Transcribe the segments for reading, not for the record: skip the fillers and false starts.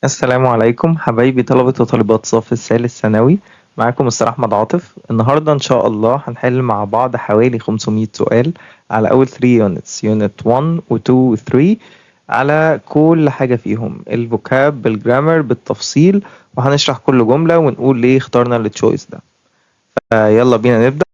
السلام عليكم حبايبي طلبة وطالبات صف الثالث ثانوي. معاكم مستر أحمد عاطف. النهاردة إن شاء الله هنحل مع بعض حوالي 500 سؤال على أول 3 units unit 1 و 2 و 3 على كل حاجة فيهم الفوكاب بالجرامر بالتفصيل، وهنشرح كل جملة ونقول ليه اخترنا التشويس ده. يلا بينا نبدأ.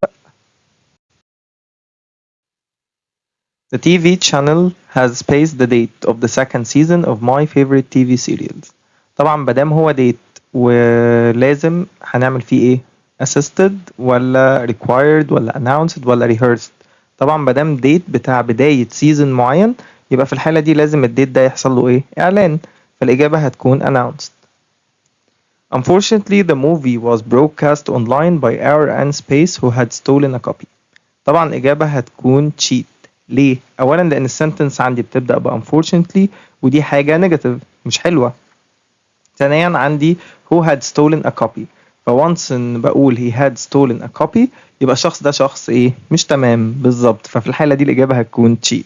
The TV channel has spaced the date of the second season of my favorite TV serials. طبعا مادام هو date ولازم هنعمل فيه ايه؟ assisted ولا required ولا announced ولا rehearsed. طبعا مادام date بتاع بداية season معين يبقى في الحالة دي لازم الديت ده يحصل له ايه؟ إعلان. فالإجابة هتكون announced. Unfortunately, the movie was broadcast online by Hour and Space who had stolen a copy. طبعا الإجابة هتكون cheat. ليه؟ أولا لأن السنتنس عندي بتبدأ ب unfortunately ودي حاجة نيجاتيف مش حلوة. ثانيا عندي who had stolen a copy، فونس إن بقول he had stolen a copy يبقى الشخص ده شخص إيه؟ مش تمام بالظبط، ففي الحالة دي الإجابة هتكون cheat.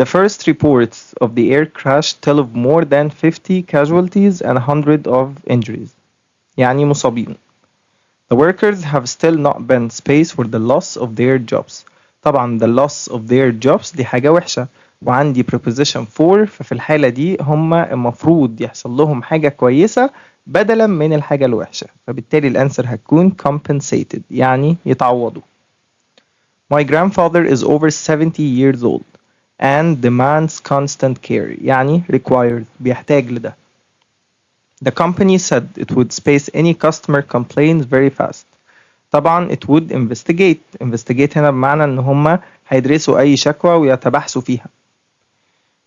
The first reports of the air crash tell of more than 50 casualties and 100 of injuries. يعني مصابين. The workers have still not been spaced for the loss of their jobs. طبعا the loss of their jobs دي حاجة وحشة، وعندي preposition for، ففي الحالة دي هما المفروض يحصل لهم حاجة كويسة بدلا من الحاجة الوحشة، فبالتالي الأنسر هتكون compensated يعني يتعوضوا. My grandfather is over 70 years old and demands constant care يعني required بيحتاج لده. The company said it would space any customer complaints very fast. طبعا it would investigate هنا بمعنى ان هم هيدرسوا اي شكوى ويتبحثوا فيها.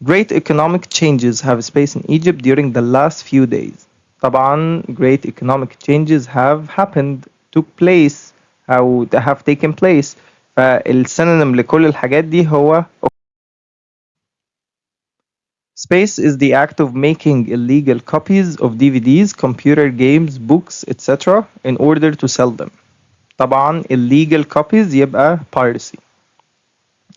Great economic changes have space in Egypt during the last few days. طبعا great economic changes have happened, took place أو have taken place. فالسينونيم لكل الحاجات دي هو Space is the act of making illegal copies of DVDs, computer games, books, etc. in order to sell them. طبعا illegal copies يبقى piracy.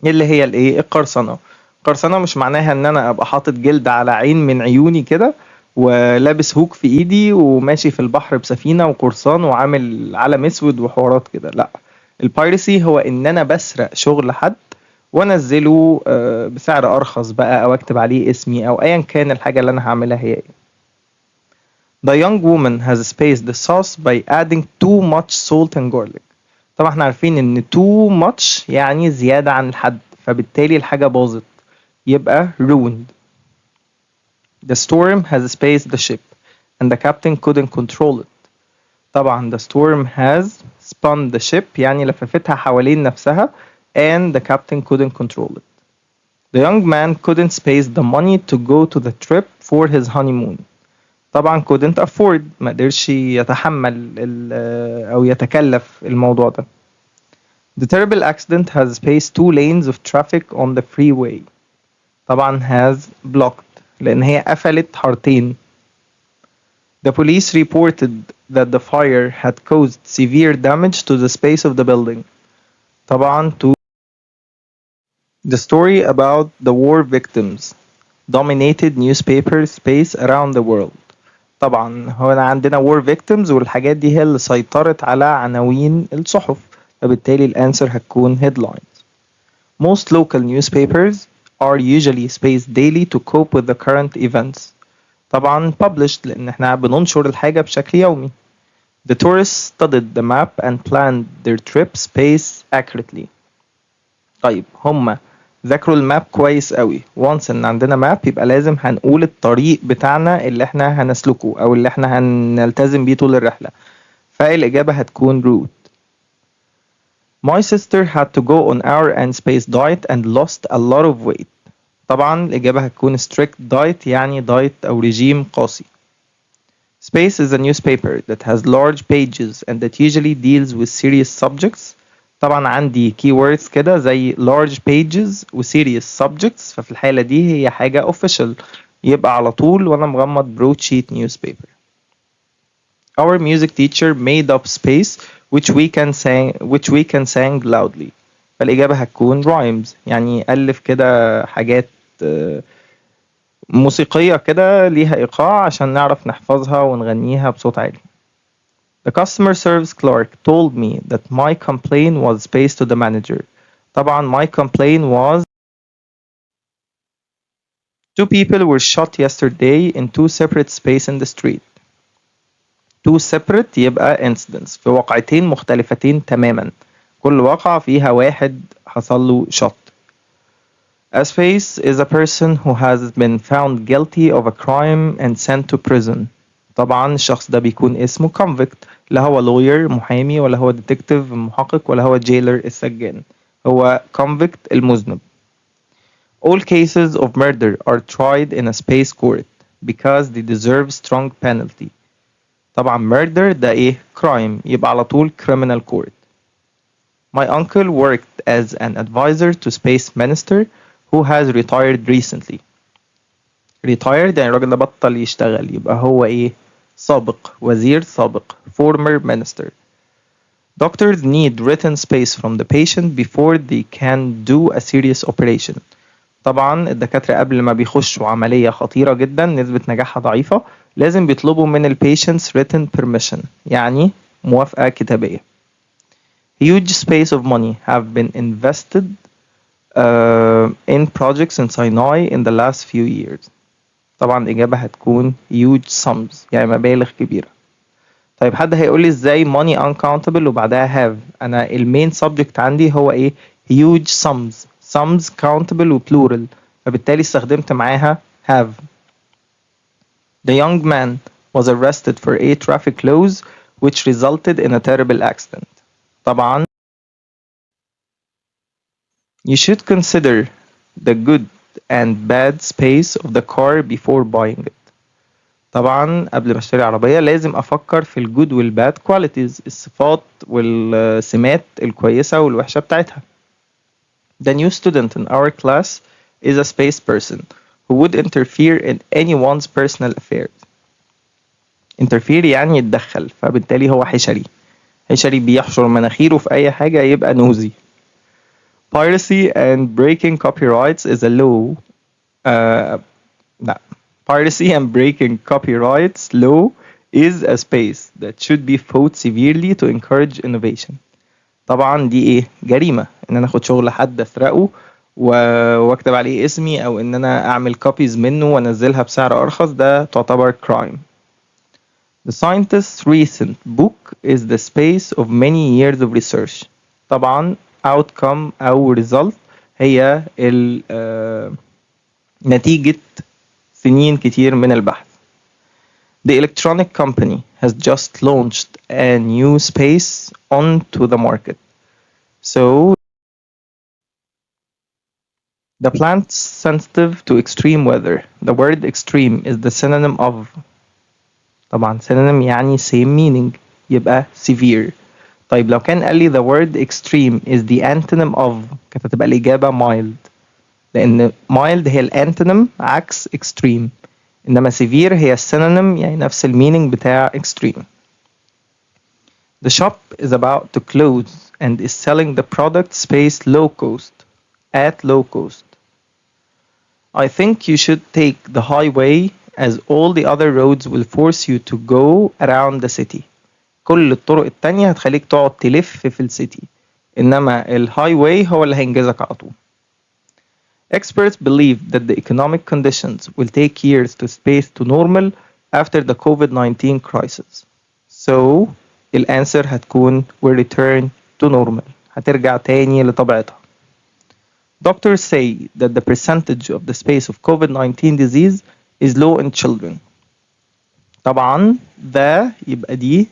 اللي هي الايه؟ القرصنة. القرصنة مش معناها ان انا ابقى حاطط جلد على عين من عيوني كده ولابس هوك في ايدي وماشي في البحر بسفينة وقرصان وعامل علم اسود وحوارات كده، لا. البايرسي هو ان انا بسرق شغل حد وانزله بسعر ارخص بقى او اكتب عليه اسمي او ايا كان الحاجة اللي انا هعملها هي ايه. The young woman has spaced the sauce by adding too much salt and garlic. طبعا احنا عارفين ان too much يعني زيادة عن الحد، فبالتالي الحاجة باظت يبقى ruined. The storm has spaced the ship and the captain couldn't control it. طبعا the storm has spun the ship يعني لففتها حوالين نفسها and the captain couldn't control it. The young man couldn't space the money to go to the trip for his honeymoon. طبعا couldn't afford ما قدرش يتحمل أو يتكلف الموضوع ده. The terrible accident has spaced 2 lanes of traffic on the freeway. طبعا has blocked لأن هي قفلت حارتين. The police reported that the fire had caused severe damage to the space of the building. طبعا to the story about the war victims dominated newspaper space around the world. طبعا هنا عندنا war victims والحاجات دي هي اللي سيطرت على عناوين الصحف، فبالتالي الانسر هتكون headlines. Most local newspapers are usually spaced daily to cope with the current events. طبعا published لأن احنا بننشر الحاجة بشكل يومي. The tourists studied the map and planned their trip space accurately. طيب هما ذاكروا الماب كويس قوي. once ان عندنا ماب يبقى لازم هنقول الطريق بتاعنا اللي احنا هنسلكه او اللي احنا هنلتزم بيه طول الرحلة، فالإجابة هتكون route. My sister had to go on hour and space diet and lost a lot of weight. طبعا الإجابة هتكون strict diet يعني diet أو رجيم قاسي. Space is a newspaper that has large pages and that usually deals with serious subjects. طبعا عندي keywords كده زي large pages و serious subjects، ففي الحالة دي هي حاجة official يبقى على طول وأنا مغمض broadsheet newspaper. Our music teacher made up space which we can sing loudly. فالإجابة هتكون rhymes يعني ألف كده حاجات موسيقية كده ليها إيقاع عشان نعرف نحفظها ونغنيها بصوت عالي. The customer service clerk told me that my complaint was spaced to the manager. طبعا my complaint was two people were shot yesterday in two separate spaces in the street. Two separate يبقى incidents في واقعتين مختلفتين تماما. كل واقعة فيها واحد حصل له shot. A space is a person who has been found guilty of a crime and sent to prison. طبعا الشخص ده بيكون اسمه convict، لا هو lawyer محامي ولا هو detective محقق ولا هو jailer السجان، هو convict المذنب. All cases of murder are tried in a space court because they deserve strong penalty. طبعا murder ده ايه؟ crime، يبقى على طول criminal court. My uncle worked as an advisor to space minister who has retired recently. Retired يعني الراجل ده بطل يشتغل، يبقى هو ايه؟ سابق، وزير سابق، former minister. Doctors need written space from the patient before they can do a serious operation. طبعا الدكاترة قبل ما بيخشوا عملية خطيرة جدا نسبة نجاحها ضعيفة لازم بيطلبوا من ال patient's written permission، يعني موافقة كتابية. Huge space of money have been invested in projects in Sinai in the last few years. طبعا الإجابة هتكون huge sums يعني مبالغ كبيرة. طيب حد هيقول لي ازاي money uncountable وبعدها have؟ أنا المين subject عندي هو إيه؟ huge sums. sums countable و plural، فبالتالي استخدمت معاها have. The young man was arrested for 8 traffic laws which resulted in a terrible accident. طبعا you should consider the good and bad space of the car before buying it. طبعا قبل ما اشتري عربية لازم افكر في الجود والباد qualities، الصفات والسمات الكويسة والوحشة بتاعتها. The new student in our class is a space person who would interfere in anyone's personal affairs. interfere يعني يتدخل، فبالتالي هو حشري. حشري بيحشر مناخيره في أي حاجة يبقى نوزي. Piracy and breaking copyrights is a law. لا. Piracy and breaking copyrights law is a space that should be fought severely to encourage innovation. طبعا دي ايه؟ جريمة ان انا اخد شغل حد اسرقه واكتب عليه اسمي او ان انا اعمل copies منه وانزلها بسعر ارخص، ده تعتبر crime. The scientist's recent book is the space of many years of research. طبعا outcome أو result هي نتيجة سنين كتير من البحث. The electronic company has just launched a new space onto the market. So the plant's sensitive to extreme weather. The word extreme is the synonym of. طبعا synonym يعني same meaning يبقى severe. طيب لو كان قال لي the word extreme is the antonym of، كانت هتبقى الإجابة mild، لأن mild هي الانتونيم عكس extreme، إنما severe هي السينونيم يعني نفس المينينج بتاع extreme. The shop is about to close and is selling the product space low cost at low cost. I think you should take the highway as all the other roads will force you to go around the city. كل الطرق التانية هتخليك تقعد تلف في السيتي، إنما الهاي واي هو اللي هينجزك على طول. Experts believe that the economic conditions will take years to space to normal after the COVID-19 crisis. So, الأنسر هتكون will return to normal، هترجع تاني لطبيعتها. Doctors say that the percentage of the space of COVID-19 disease is low in children. طبعا ده يبقى دي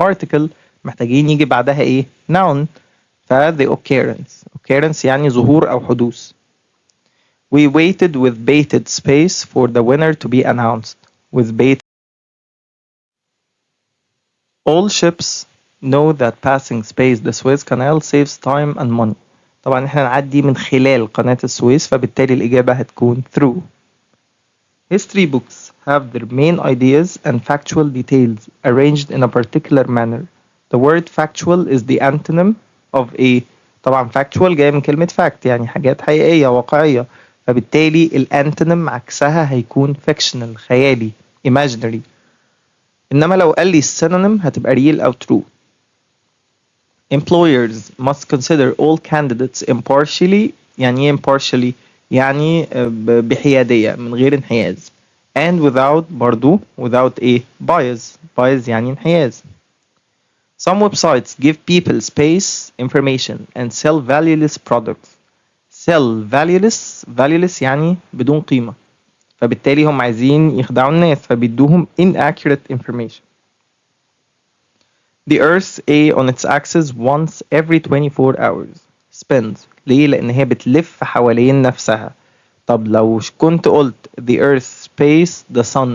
article محتاجين يجي بعدها ايه؟ noun. the occurrence يعني ظهور أو حدوث. We waited with bated space for the winner to be announced. With bated. All ships know that passing space the Suez Canal saves time and money. طبعا احنا نعدي من خلال قناة السويس، فبالتالي الإجابة هتكون through. History books have their main ideas and factual details arranged in a particular manner. The word factual is the antonym of a. طبعا factual جاي من كلمة fact يعني حاجات حقيقية واقعية، فبالتالي الانتونيم عكسها هيكون fictional خيالي imaginary. إنما لو قال لي السينونيم هتبقى real أو true. Employers must consider all candidates impartially. يعني ايه impartially؟ يعني بحيادية من غير انحياز. And without برضو without ايه؟ bias يعني انحياز. Some websites give people space, information and sell valueless products. Sell valueless يعني بدون قيمة. فبالتالي هم عايزين يخدعوا الناس فبيدوهم inaccurate information. The Earth A on its axis once every 24 hours spins. ليه؟ لأن هي بتلف حوالين نفسها. طب لو كنت قلت the Earth space the sun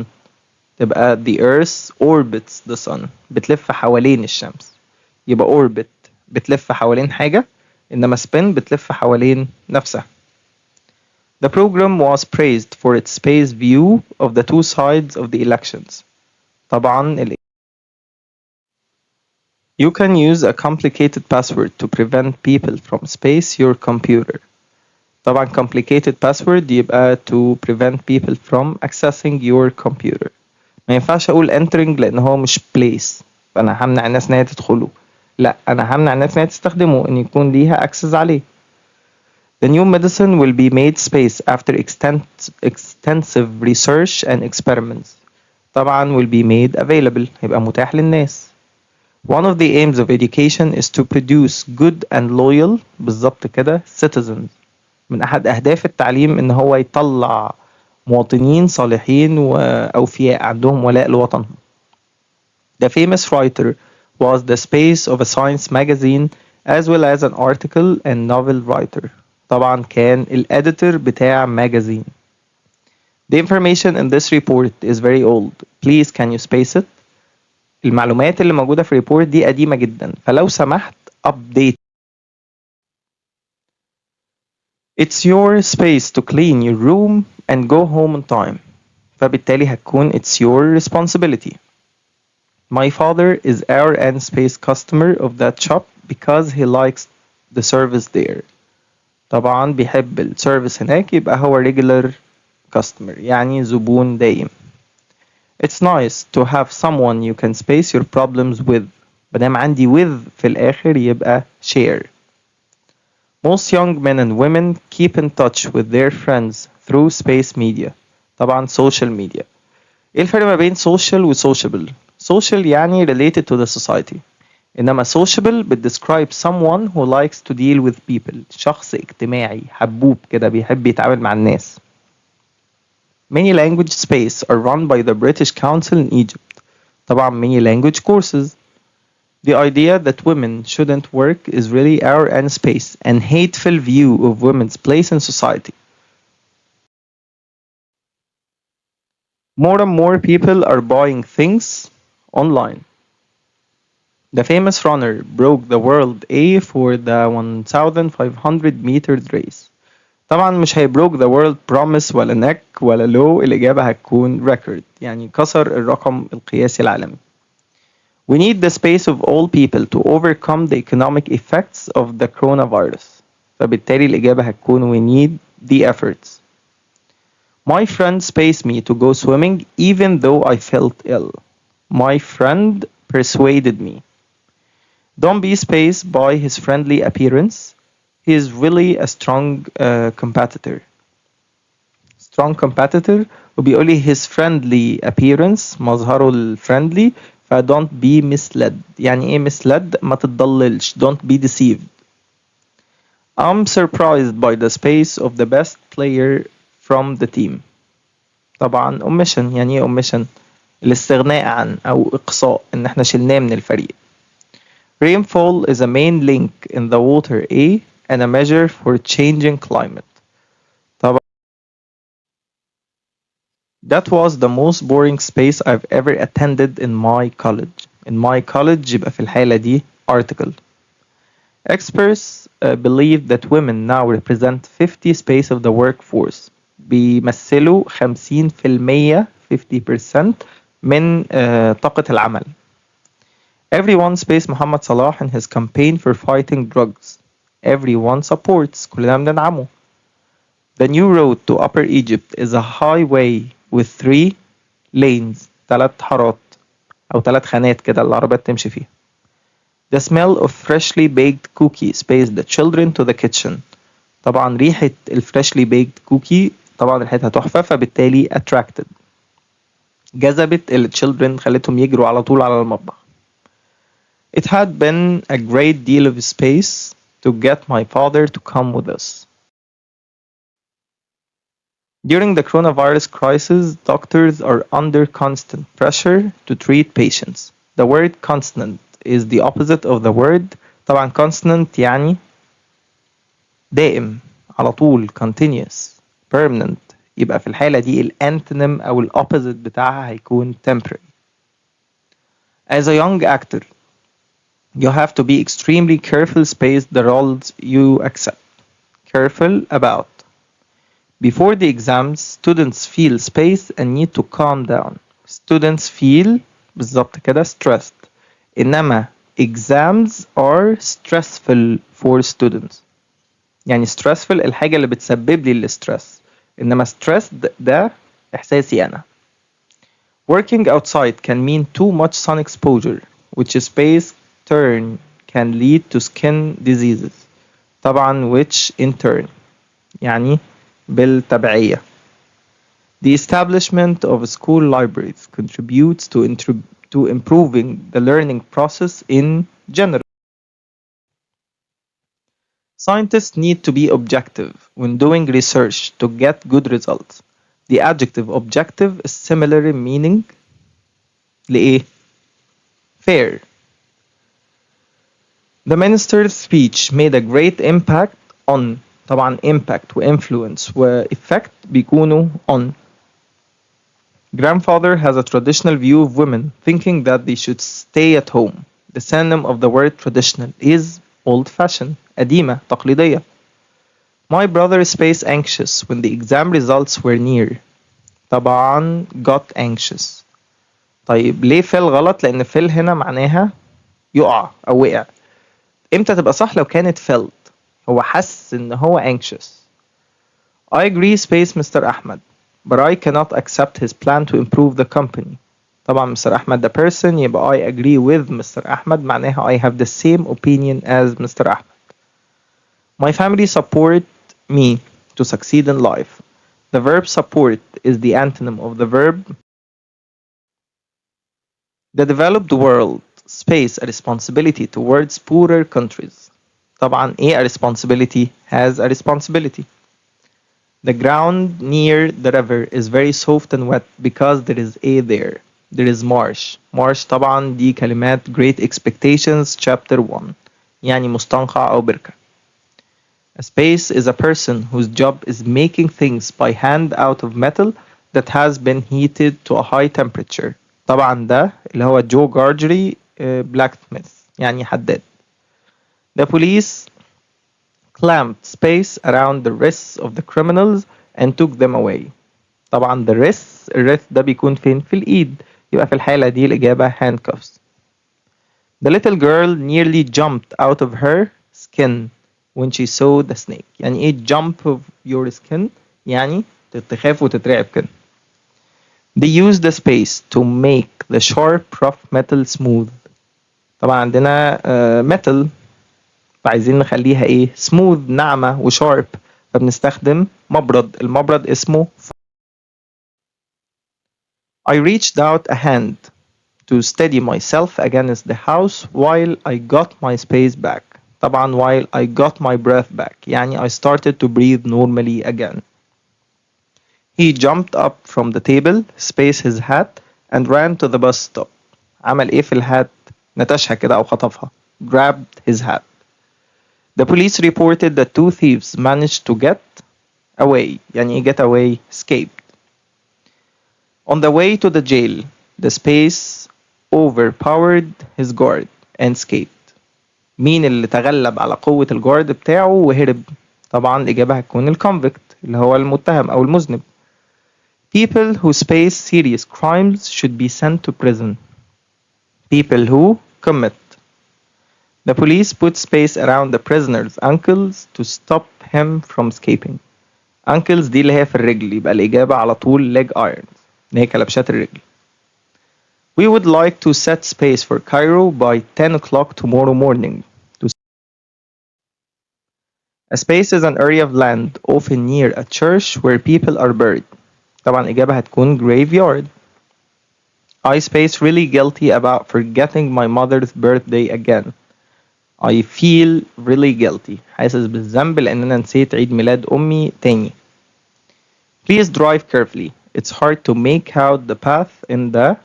تبقى the Earth orbits the sun بتلف حوالين الشمس. يبقى orbit بتلف حوالين حاجة إنما spin بتلف حوالين نفسها. The program was praised for its space view of the two sides of the elections. طبعا You can use a complicated password to prevent people from space your computer. طبعا complicated password يبقى to prevent people from accessing your computer. ما ينفعش اقول entering لان هو مش place فانا همنع الناس ان هي تدخله. لا انا همنع الناس ان هي تستخدمه ان يكون ليها access عليه. The new medicine will be made space after extensive research and experiments. طبعا will be made available يبقى متاح للناس. One of the aims of education is to produce good and loyal بالظبط كده citizens. من أحد أهداف التعليم إن هو يطلع مواطنين صالحين وأوفياء عندهم ولاء لوطنهم. The famous writer was the space of a science magazine as well as an article and novel writer. طبعا كان الeditor بتاع magazine. The information in this report is very old. Please can you space it? المعلومات اللي موجودة في الريبورت دي قديمة جدا فلو سمحت update. It's your space to clean your room and go home on time. فبالتالي هتكون it's your responsibility. My father is our end space customer of that shop because he likes the service there. طبعا بيحب السيرفيس هناك يبقى هو regular customer يعني زبون دايم. It's nice to have someone you can space your problems with. مادام عندي with في الآخر يبقى share. Most young men and women keep in touch with their friends through space media. طبعا social media. ايه الفرق ما بين social و sociable؟ Social يعني related to the society. إنما sociable بتdescribe someone who likes to deal with people. شخص اجتماعي حبوب كده بيحب يتعامل مع الناس. Many language space are run by the British Council in Egypt. طبعا many language courses. The idea that women shouldn't work is really our end space and hateful view of women's place in society. More and more people are buying things online. The famous runner broke the world A for the 1500 meters race. طبعا مش هي broke the world promise ولا neck ولا low الإجابة هتكون record يعني كسر الرقم القياسي العالمي. We need the space of all people to overcome the economic effects of the coronavirus. فبالتالي الإجابة هتكون we need the efforts. My friend spaced me to go swimming even though I felt ill. My friend persuaded me. Don't be spaced by his friendly appearance. He is really a strong competitor. Strong competitor وبيقول لي his friendly appearance مظهره الفريندلي ف don't be misled. يعني ايه misled؟ ما تتضللش. Don't be deceived. I'm surprised by the space of the best player from the team. طبعا omission يعني ايه omission؟ الاستغناء عن أو إقصاء إن احنا شلناه من الفريق. Rainfall is a main link in the water A and a measure for changing climate. طبعا That was the most boring space I've ever attended in my college. In my college يبقى في الحالة دي article. Experts believe that women now represent 50 space of the workforce. بيمثلوا 50% 50% من طاقة العمل. Everyone space محمد صلاح in his campaign for fighting drugs. Everyone supports كلنا بندعمه. The new road to Upper Egypt is a highway with 3 lanes 3 حارات أو 3 خانات كده العربيات تمشي فيها. The smell of freshly baked cookies pays the children to the kitchen. طبعا ريحة الفريشلي baked cookie طبعا ريحتها تحفة فبالتالي attracted. جذبت children خلتهم يجروا على طول على المطبخ. It had been a great deal of space to get my father to come with us. During the coronavirus crisis, doctors are under constant pressure to treat patients. The word constant is the opposite of the word. طبعا constant يعني دائم على طول continuous permanent. يبقى في الحالة دي الانتونيم أو الopposite بتاعها هيكون temporary. As a young actor, you have to be extremely careful space the roles you accept. Careful about. Before the exams, students feel space and need to calm down. Students feel بالظبط كده stressed. إنما exams are stressful for students. يعني stressful الحاجة اللي بتسبب لي الستريس. إنما stressed ده إحساسي أنا. Working outside can mean too much sun exposure, which space turn can lead to skin diseases. طبعا which in turn يعني بالتبعية. The establishment of school libraries contributes to improving the learning process in general. Scientists need to be objective when doing research to get good results. The adjective objective is similar in meaning لإيه؟ fair. The minister's speech made a great impact on. طبعا impact و influence و effect بيكونوا on. Grandfather has a traditional view of women, thinking that they should stay at home. The synonym of the word traditional is old-fashioned, قديمة, تقليدية. My brother space anxious when the exam results were near. طبعا got anxious. طيب ليه فيل غلط؟ لأن فيل هنا معناها يقع أو وقع. إمتى تبقى صح؟ لو كانت felt. هو حس إن هو anxious. I agree space Mr. أحمد, but I cannot accept his plan to improve the company. طبعا Mr. أحمد the person يبقى I agree with Mr. أحمد معناها I have the same opinion as Mr. أحمد. My family support me to succeed in life. The verb support is the antonym of the verb. The developed world space a responsibility towards poorer countries. طبعا a responsibility has a responsibility. The ground near the river is very soft and wet because there is a there. There is marsh. Marsh طبعا دي كلمات Great Expectations chapter 1 يعني مستنقع أو بركة. A space is a person whose job is making things by hand out of metal that has been heated to a high temperature. طبعا ده اللي هو جو جارجري blacksmith يعني حداد. The police clamped space around the wrists of the criminals and took them away. طبعا the wrist ده بيكون فين؟ في الإيد. يبقى في الحالة دي الإجابة handcuffs. The little girl nearly jumped out of her skin when she saw the snake. يعني إيه jump of your skin؟ يعني تخاف وتترعب كده. They used the space to make the sharp rough metal smooth. طبعا عندنا metal فعايزين نخليها ايه smooth ناعمة وشارب فبنستخدم مبرد. المبرد اسمه I reached out a hand to steady myself against the house while I got my space back. طبعا while I got my breath back يعني I started to breathe normally again. He jumped up from the table, space his hat, and ran to the bus stop. عمل ايه في الهات؟ نتشها كده أو خطفها. Grabbed his hat. The police reported that 2 thieves managed to get away. يعني get away, escaped. On the way to the jail, the space overpowered his guard and escaped. مين اللي تغلب على قوة الجارد بتاعه وهرب؟ طبعا الإجابة هتكون الكونفكت اللي هو المتهم أو المذنب. People who space serious crimes should be sent to prison. People who commit. The police put space around the prisoner's ankles to stop him from escaping. ankles دي اللي هي في الرجل، يبقى الإجابة على طول leg irons اللي هي كلبشات الرجل. We would like to set space for Cairo by 10 o'clock tomorrow morning. A space is an area of land often near a church where people are buried. طبعا الإجابة هتكون graveyard. I space really guilty about forgetting my mother's birthday again. I feel really guilty. حاسس بالذنب لأن أنا نسيت عيد ميلاد أمي تاني. Please drive carefully. It's hard to make out the path in the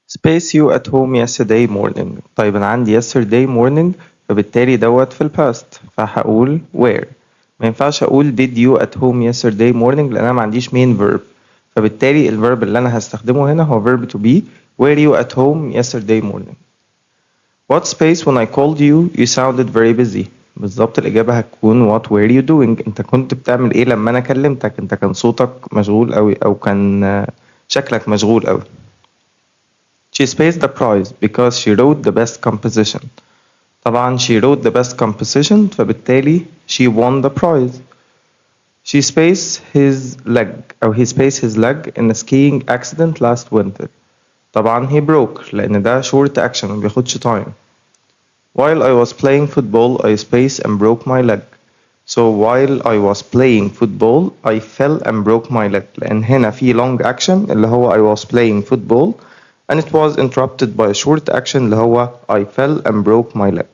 space you at home yesterday morning. طيب أنا عندي yesterday morning فبالتالي دوت في الباست فهقول where. ما ينفعش أقول did you at home yesterday morning لأن أنا ما عنديش main verb. فبالتالي الverb اللي أنا هستخدمه هنا هو verb to be. Were you at home yesterday morning? What space when I called you? You sounded very busy. بالظبط الإجابة هتكون what were you doing؟ أنت كنت بتعمل إيه لما أنا كلمتك؟ أنت كان صوتك مشغول أوي أو كان شكلك مشغول أوي. She spaced the prize because she wrote the best composition. طبعا she wrote the best composition فبالتالي she won the prize. She spaced his leg أو he spaced his leg in a skiing accident last winter. طبعا he broke لأن ده short action ما بياخدش time. While I was playing football I spaced and broke my leg. So while I was playing football I fell and broke my leg لأن هنا في long action اللي هو I was playing football and it was interrupted by a short action اللي هو I fell and broke my leg.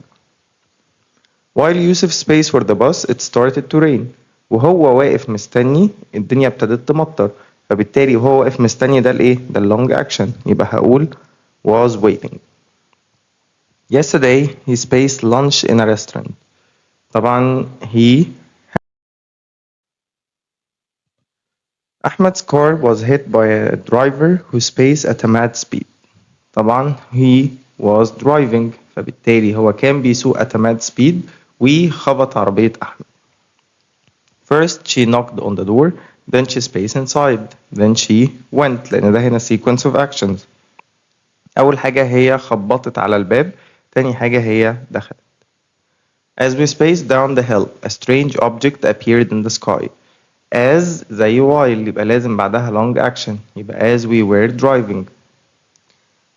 While Yusuf spaced for the bus it started to rain. وهو واقف مستني الدنيا ابتدت تمطر فبالتالي وهو واقف مستني ده الايه؟ ده long action يبقى هقول was waiting. Yesterday he spaced lunch in a restaurant. طبعا Ahmed's car was hit by a driver who spaced at a mad speed. طبعا he was driving فبالتالي هو كان بيسوق at a mad speed وخبط عربية أحمد. First she knocked on the door, then she spaced inside, then she went لأن ده هنا sequence of actions. أول حاجة هي خبطت على الباب، تاني حاجة هي دخلت. As we spaced down the hill, a strange object appeared in the sky. As زي while يبقى لازم بعدها long action يبقى as we were driving.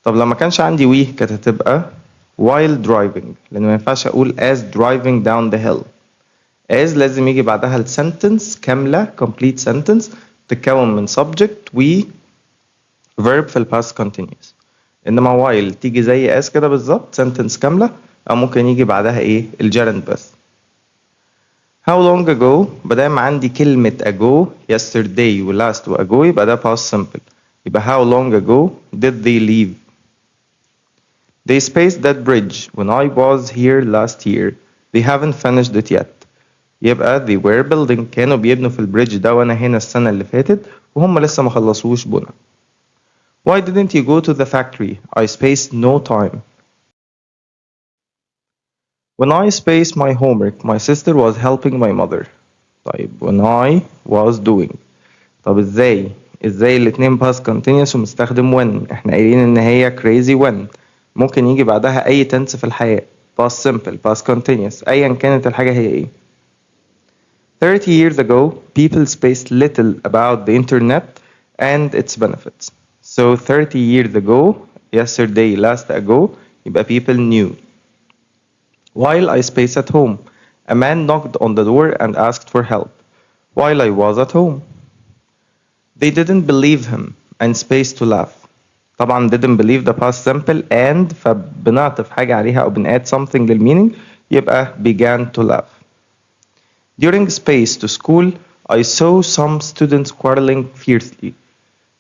طب لما كانش عندي we كانت هتبقى while driving لأن ما ينفعش أقول as driving down the hill. as لازم يجي بعدها السنتنس كاملة complete sentence تتكون من subject و verb في past continuous. إنما while تيجي زي as كده بالظبط sentence كاملة أو ممكن يجي بعدها إيه الجيرند بس. How long ago بدام عندي كلمة ago yesterday و last و ago يبقى ده past simple يبقى how long ago did they leave. They spaced that bridge when I was here last year. They haven't finished it yet. يبقى they were building كانوا بيبنوا في البريدج ده وانا هنا السنة اللي فاتت وهم لسه ما خلصوش بنا. Why didn't you go to the factory? I spaced no time. When I spaced my homework my sister was helping my mother. طيب when I was doing. طب ازاي الاتنين past continuous ومستخدم when احنا قايلين ان هي crazy when ممكن يجي بعدها اي tense في الحياة past simple past continuous ايا كانت الحاجة هي ايه. 30 years ago, people spaced little about the internet and its benefits. So 30 years ago, yesterday, last ago, يبقى people knew. While I spaced at home, a man knocked on the door and asked for help. While I was at home. They didn't believe him and spaced to laugh. طبعا didn't believe the past simple and فبنعطف حاجة عليها أو بنadd something للmeaning يبقى began to laugh. During space to school, I saw some students quarreling fiercely.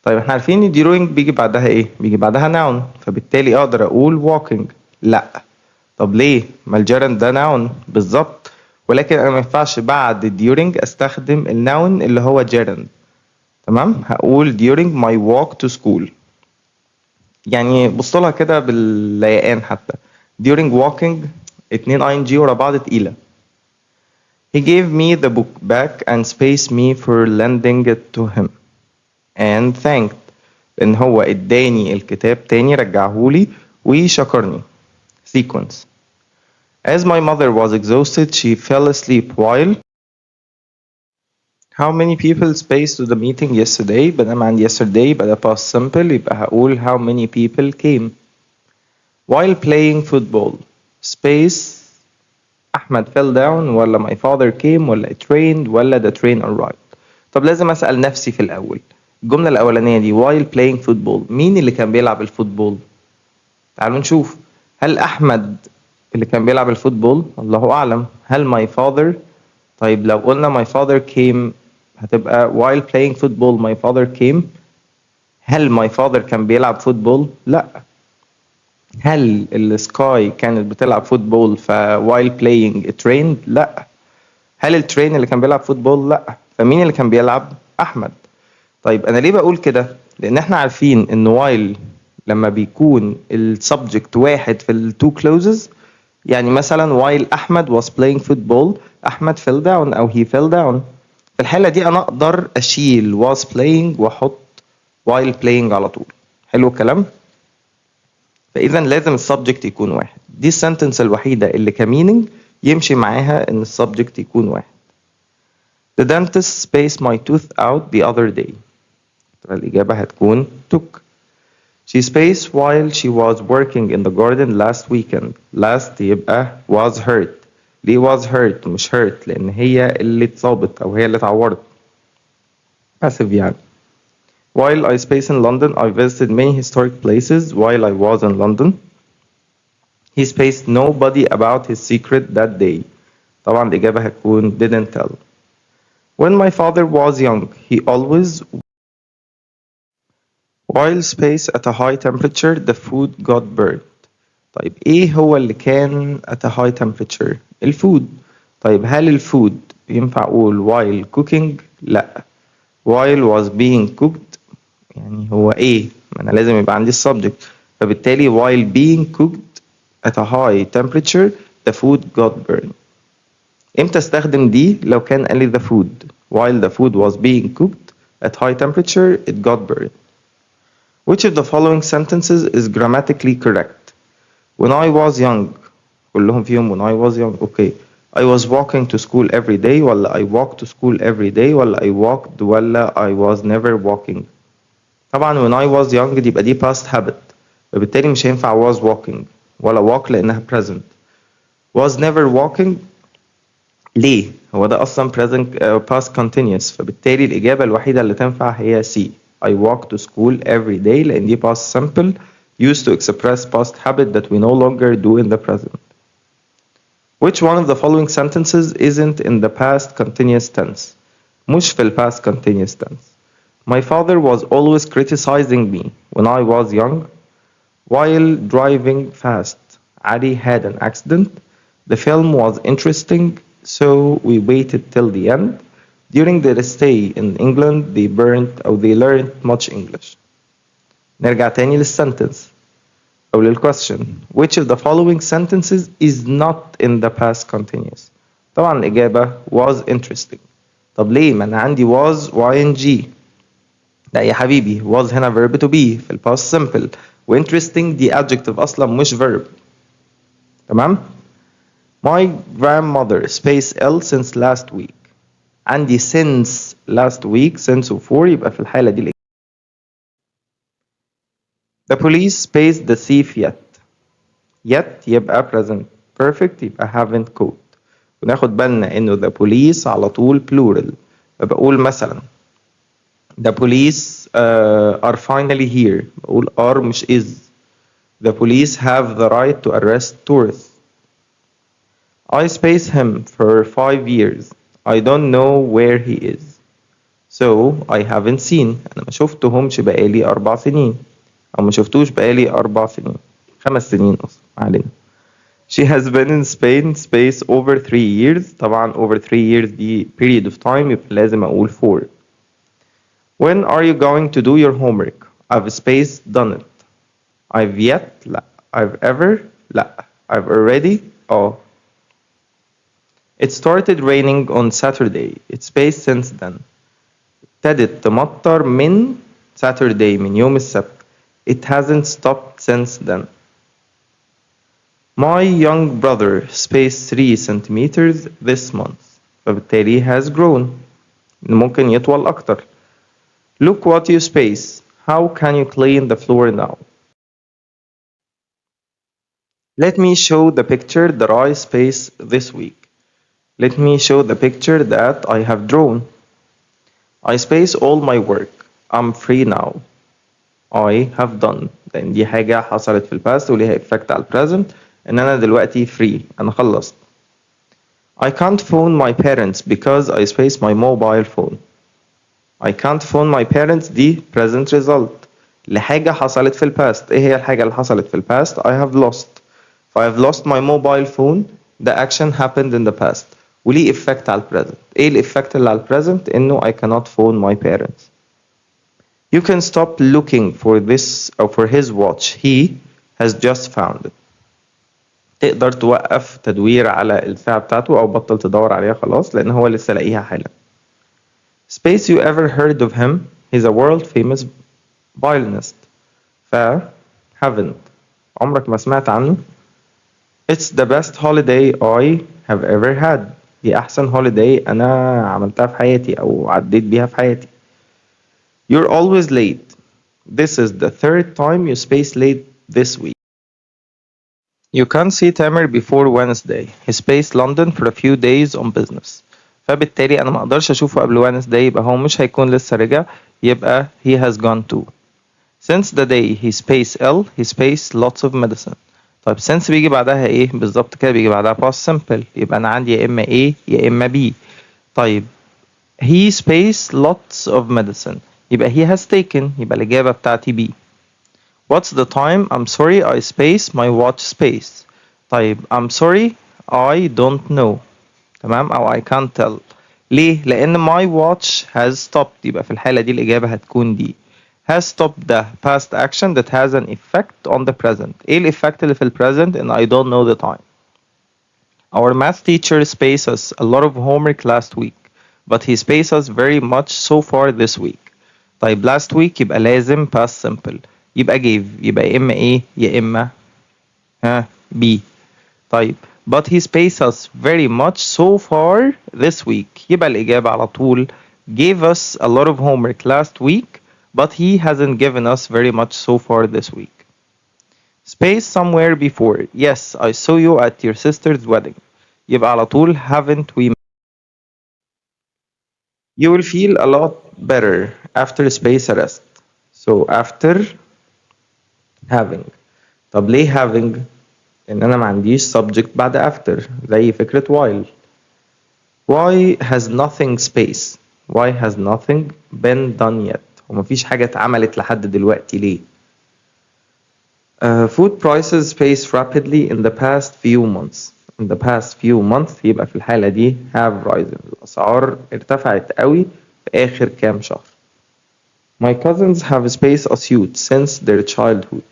طيب احنا عارفين ان during بيجي بعدها ايه؟ بيجي بعدها noun فبالتالي اقدر اقول walking. لا. طب ليه؟ ما الجيرند ده noun بالظبط ولكن انا ما ينفعش بعد during استخدم الnoun اللي هو gerund. تمام؟ هقول during my walk to school. يعني بصلها كده بالليقان حتى. During walking اتنين ing ورا بعض تقيلة. He gave me the book back and spaced me for lending it to him and thanked إن هو اداني الكتاب تاني رجعهولي وشكرني. Sequence. As my mother was exhausted she fell asleep while How many people space to the meeting yesterday؟ بدل عندي yesterday يبقى ده past simple، يبقى هقول how many people came. While playing football space أحمد fell down ولا my father came ولا it rained ولا the train arrived. طب لازم أسأل نفسي في الأول الجملة الأولانية دي while playing football مين اللي كان بيلعب الفوتبول؟ تعالوا نشوف. هل أحمد اللي كان بيلعب الفوتبول؟ الله أعلم. هل my father؟ طيب لو قلنا my father came هتبقى while playing football my father came. هل my father كان بيلعب فوتبول؟ لا. هل السكاي كانت بتلعب فوتبول ف while playing it rained؟ لا. هل الترين اللي كان بيلعب فوتبول؟ لا. فمين اللي كان بيلعب؟ أحمد. طيب أنا ليه بقول كده؟ لأن احنا عارفين إن while لما بيكون السبجكت واحد في ال two clauses، يعني مثلا while أحمد was playing football أحمد fell down أو he fell down. في الحالة دي أنا أقدر أشيل was playing وأحط while playing على طول. حلو الكلام؟ فإذا لازم السبجكت يكون واحد. دي السنتنس الوحيدة اللي كمينينج يمشي معاها إن السبجكت يكون واحد. The dentist spaced my tooth out the other day. الإجابة هتكون took. She spaced while she was working in the garden last weekend. Last يبقى was hurt. ليه was hurt مش hurt؟ لأن هي اللي اتصابت أو هي اللي اتعورت. passive يعني. While I spaced in London, I visited many historic places while I was in London. He spaced nobody about his secret that day. طبعا الإجابة هتكون didn't tell. When my father was young, he always while space at a high temperature the food got burnt. طيب إيه هو اللي كان at a high temperature؟ الفود. طيب هل الفود ينفع أقول while cooking؟ لأ. while was being cooked يعني هو إيه؟ ما أنا لازم يبقى عندي السبجكت، فبالتالي while being cooked at a high temperature the food got burned. امتى استخدم دي؟ لو كان قال لي the food while the food was being cooked at high temperature it got burned. Which of the following sentences is grammatically correct? When I was young كلهم فيهم when I was young. okay. I was walking to school every day ولا I walked to school every day ولا I walked ولا I was never walking. طبعا when I was young دي يبقى دي past habit، فبالتالي مش هينفع was walking ولا walk لأنها present. was never walking ليه؟ هو ده أصلا present past continuous، فبالتالي الإجابة الوحيدة اللي تنفع هي C. I walk to school every day لأن دي past simple used to express past habit that we no longer do in the present. Which one of the following sentences isn't in the past continuous tense؟ مش في ال past continuous tense. My father was always criticizing me when I was young while driving fast. Ali had an accident. The film was interesting, so we waited till the end. During their stay in England, they learned much English. نرجع تاني للسنتنس أو للquestion. Which of the following sentences is not in the past continuous؟ طبعا الإجابة was interesting. طب ليه؟ ما أنا عندي was ing. لا يا حبيبي was هنا verb to be في ال past simple، و interesting دي adjective أصلا مش verb. تمام؟ My grandmother space L since last week. عندي since last week since و for يبقى في الحالة دي The police spaced the thief yet يبقى present perfect يبقى haven't caught. وناخد بالنا إنه the police على طول plural، فبقول مثلا the police are finally here، بقول are مش is. The police have the right to arrest tourists. I spaced him for 5 years. I don't know where he is. So I haven't seen. أنا ما شفتهمش بقالي 4 سنين، أو ما شفتوش بقالي 4 سنين، 5 سنين أصلا ما علينا. She has been in Spain space over 3 years. طبعا over 3 years دي period of time يبقى لازم أقول for. When are you going to do your homework? I've spaced done it. I've yet لا. I've ever لا. I've already oh. It started raining on Saturday. It's spaced since then. ابتدت تمطر من Saturday من يوم السبت. It hasn't stopped since then. My young brother spaced 3 centimeters this month. فبالتالي has grown. ممكن يطول أكتر. Look what you space. How can you clean the floor now? Let me show the picture that I space this week. Let me show the picture that I have drawn. I space all my work. I'm free now. I have done. لأن دي حاجة حصلت في الباست وليها effect على البريزنت إن أنا دلوقتي free. أنا خلصت. I can't phone my parents because I space my mobile phone. I can't phone my parents دي present result لحاجة حصلت في الباست. إيه هي الحاجة اللي حصلت في الباست؟ I have lost. If I have lost my mobile phone, the action happened in the past. وليه effect على البريزنت. إيه الإفكت اللي على البريزنت؟ إنه I cannot phone my parents. You can stop looking for this or for his watch. He has just found it. تقدر توقف تدوير على الساعة بتاعته أو بطل تدور عليها خلاص لأن هو لسه لاقيها حالا. Space you ever heard of him? He's a world famous violinist. ف haven't. عمرك ما سمعت عنه؟ It's the best holiday I have ever had. دي أحسن holiday أنا عملتها في حياتي أو عديت بيها في حياتي. You're always late. This is the third time you space late this week. You can't see Tamer before Wednesday. He spaced London for a few days on business. فبالتالي أنا ما أقدرش أشوفه قبل Wednesday يبقى هو مش هيكون لسه رجع يبقى he has gone too. Since the day he spaced ill, he spaced lots of medicine. طيب since بيجي بعدها إيه؟ بالظبط كده بيجي بعدها past simple يبقى أنا عندي يا إما A يا إما B. طيب he spaced lots of medicine يبقى he has taken يبقى الإجابة بتاعتي B. What's the time? I'm sorry I space my watch space. طيب I'm sorry I don't know. تمام أو I can't tell. ليه؟ لأن my watch has stopped يبقى في الحالة دي الإجابة هتكون دي. Has stopped the past action that has an effect on the present. إيه الإفكت اللي في ال present؟ إن I don't know the time. Our math teacher spaced us a lot of homework last week, but he spaced us very much so far this week. طيب last week يبقى لازم past simple. يبقى gave يبقى يا إما A يا إما B. طيب but he spaced us very much so far this week. يبقى الإجابة على طول gave us a lot of homework last week, but he hasn't given us very much so far this week. Space somewhere before. Yes, I saw you at your sister's wedding. يبقى على طول haven't we. You will feel a lot better after space arrest. So after having. طب ليه having؟ لأن أنا ما عنديش subject بعد after زي فكرة while. Why has nothing space? Why has nothing been done yet? ومفيش حاجة اتعملت لحد دلوقتي ليه؟ Food prices space rapidly in the past few months. In the past few months يبقى في الحالة دي have risen. الأسعار ارتفعت قوي في آخر كام شهر. My cousins have spaced a suit since their childhood.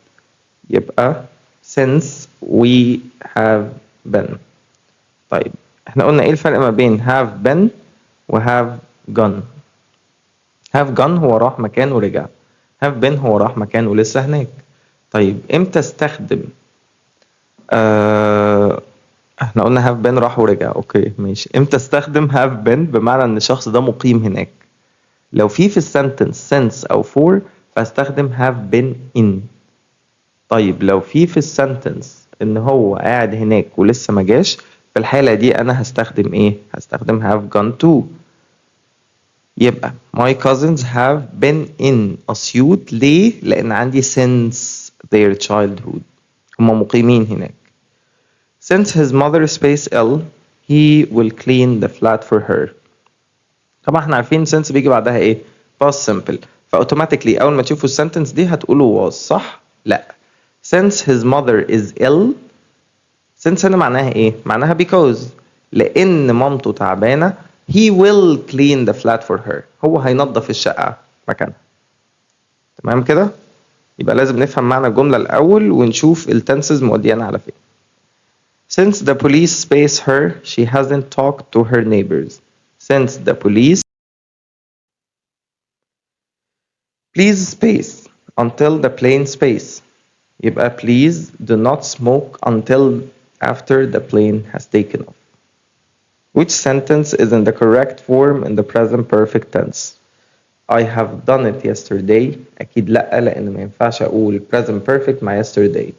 يبقى since we have been. طيب احنا قلنا ايه الفرق ما بين have been و have gone. have gone هو راح مكان ورجع. have been هو راح مكان ولسه هناك. طيب امتى استخدم احنا قلنا have been راح ورجع اوكي ماشي. امتى استخدم have been بمعنى ان الشخص ده مقيم هناك. لو في السنتنس since او for فاستخدم have been in. طيب لو في السنتنس ان هو قاعد هناك ولسه ما جاش في الحالة دي انا هستخدم ايه؟ هستخدم have gone to. يبقى my cousins have been in Asyut ليه؟ لأن عندي since their childhood. هما مقيمين هناك. Since his mother space ill, he will clean the flat for her. طبعا احنا عارفين since بيجي بعدها ايه؟ past simple. فاوتوماتيكلي أول ما تشوفوا السنتنس دي هتقولوا was صح؟ لا. Since his mother is ill. since هنا معناها ايه؟ معناها because. لأن مامته تعبانة he will clean the flat for her. هو هينظف الشقة مكانها. تمام كده؟ يبقى لازم نفهم معنى الجملة الأول ونشوف التنسز موديانا على فين. Since the police space her, she hasn't talked to her neighbors. Since the police. Please space until the plane space. يبقى please do not smoke until after the plane has taken off. Which sentence is in the correct form in the present perfect tense? I have done it yesterday. أكيد لأ، لأن ما ينفعش أقول present perfect مع yesterday.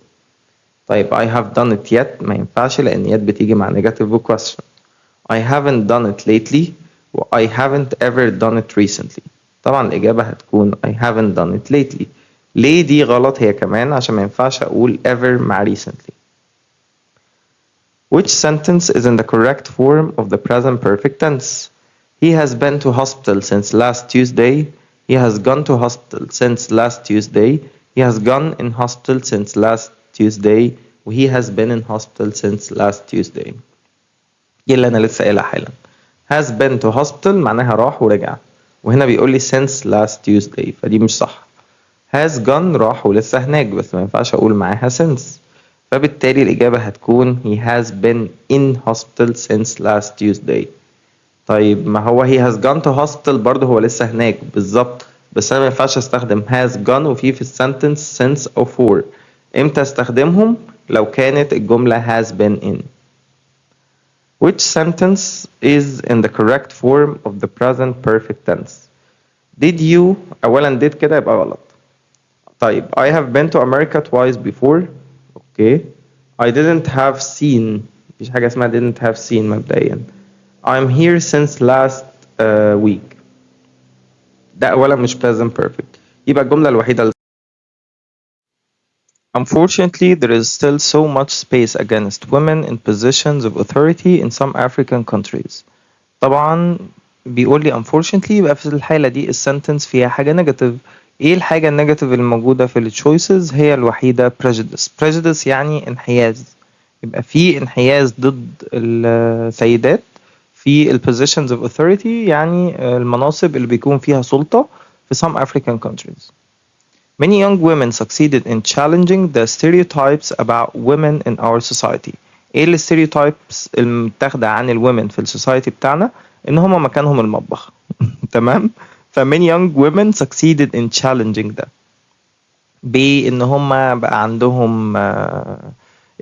طيب I have done it yet ما ينفعش لأن yet بتيجي مع negative question. I haven't done it lately و I haven't ever done it recently. طبعا الإجابة هتكون I haven't done it lately. ليه دي غلط هي كمان؟ عشان ما ينفعش أقول ever مع recently. Which sentence is in the correct form of the present perfect tense? He has been to hospital since last Tuesday. He has gone to hospital since last Tuesday. He has gone in hospital since last Tuesday. He has been in hospital since last Tuesday. دي اللي أنا لسه قايلها حالا. Has been to hospital معناها راح ورجع. وهنا بيقول لي since last Tuesday فدي مش صح. Has gone راح ولسه هناك بس ما ينفعش أقول معاها since. فبالتالي الإجابة هتكون he has been in hospital since last Tuesday. طيب ما هو he has gone to hospital برضه هو لسه هناك بالظبط، بس أنا ما ينفعش أستخدم has gone وفي السنتنس since أو for. إمتى أستخدمهم؟ لو كانت الجملة has been in. Which sentence is in the correct form of the present perfect tense? Did you أولا did كده يبقى غلط. طيب I have been to America twice before. Okay. I didn't have seen مفيش حاجة اسمها didn't have seen مبدئيا. I'm here since last week. ده أولا مش present perfect. يبقى الجملة الوحيدة Unfortunately, there is still so much space against women in positions of authority in some African countries. طبعا بيقول لي unfortunately يبقى في الحالة دي السنتنس فيها حاجة نيجاتيف. ايه الحاجة النيجاتيف الموجودة في التشويسز؟ هي الوحيدة prejudice. prejudice يعني انحياز. يبقى في انحياز ضد السيدات في ال positions of authority يعني المناصب اللي بيكون فيها سلطة في some African countries. Many young women succeeded in challenging the stereotypes about women in our society. ايه ال stereotypes المتاخدة عن الwomen في السوسايتي بتاعنا؟ ان هما مكانهم المطبخ. تمام؟ ف many young women succeeded in challenging that. بان هما بقى عندهم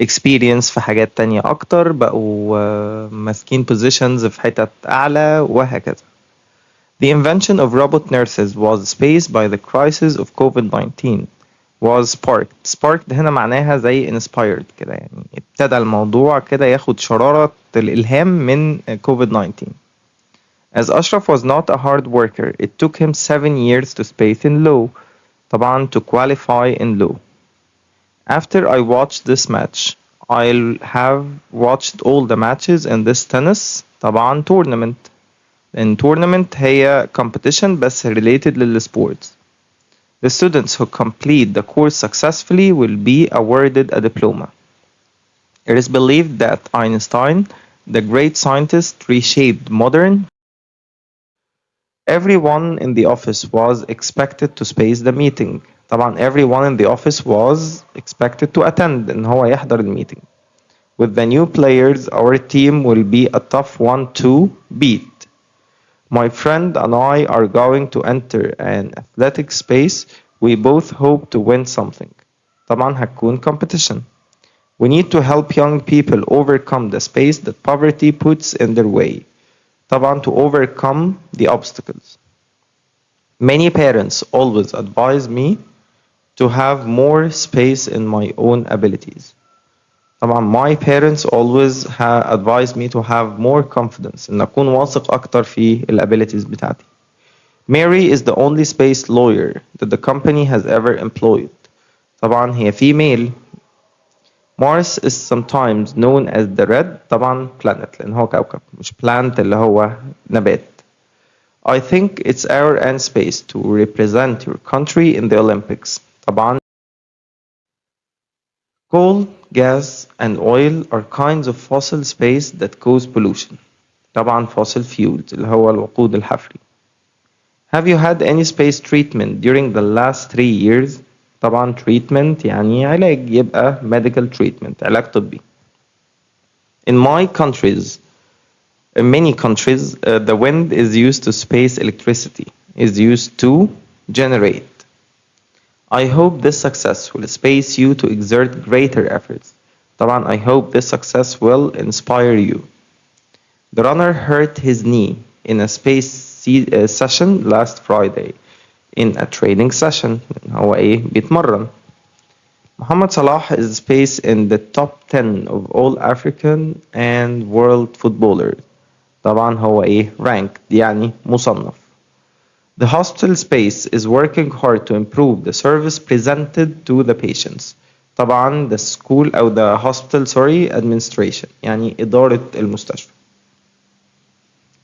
experience في حاجات تانية اكتر، بقوا ماسكين positions في حتت اعلى وهكذا. The invention of robot nurses was spaced by the crisis of COVID-19 was sparked. Sparked هنا معناها زي inspired كده، يعني ابتدى الموضوع كده ياخد شرارة الإلهام من COVID-19. As Ashraf was not a hard worker, it took him 7 years to space in law. طبعا to qualify in law. After I watched this match, I'll have watched all the matches in this tennis طبعا tournament. In tournament هي competition بس related للsports. The students who complete the course successfully will be awarded a diploma. It is believed that Einstein, the great scientist, reshaped modern. Everyone in the office was expected to space the meeting. طبعا everyone in the office was expected to attend إن هو يحضر الميتنج. With the new players, our team will be a tough one to beat. My friend and I are going to enter an athletic space. We both hope to win something. طبعا هتكون competition. We need to help young people overcome the space that poverty puts in their way. طبعا to overcome the obstacles. Many parents always advise me to have more space in my own abilities. طبعا my parents always advise me to have more confidence إن أكون واثق أكتر في abilities بتاعتي. Mary is the only space lawyer that the company has ever employed. طبعا هي female. Mars is sometimes known as the red طبعا planet لأن هو كوكب مش plant اللي هو نبات. I think it's our and space to represent your country in the Olympics. طبعا coal, gas, and oil are kinds of fossil space that cause pollution. طبعا fossil fuels اللي هو الوقود الحفري. Have you had any space treatment during the last 3 years? طبعا treatment يعني علاج يبقى medical treatment علاج طبي. In my countries, in many countries, the wind is used to space electricity, is used to generate. I hope this success will space you to exert greater efforts. طبعا I hope this success will inspire you. The runner hurt his knee in a session last Friday in a training session. هو إيه بيتمرن. Muhammad Salah is space in the top 10 of all African and world footballers. طبعا هو إيه ranked يعني مصنف. The hospital space is working hard to improve the service presented to the patients. طبعا the school أو the hospital administration يعني إدارة المستشفى.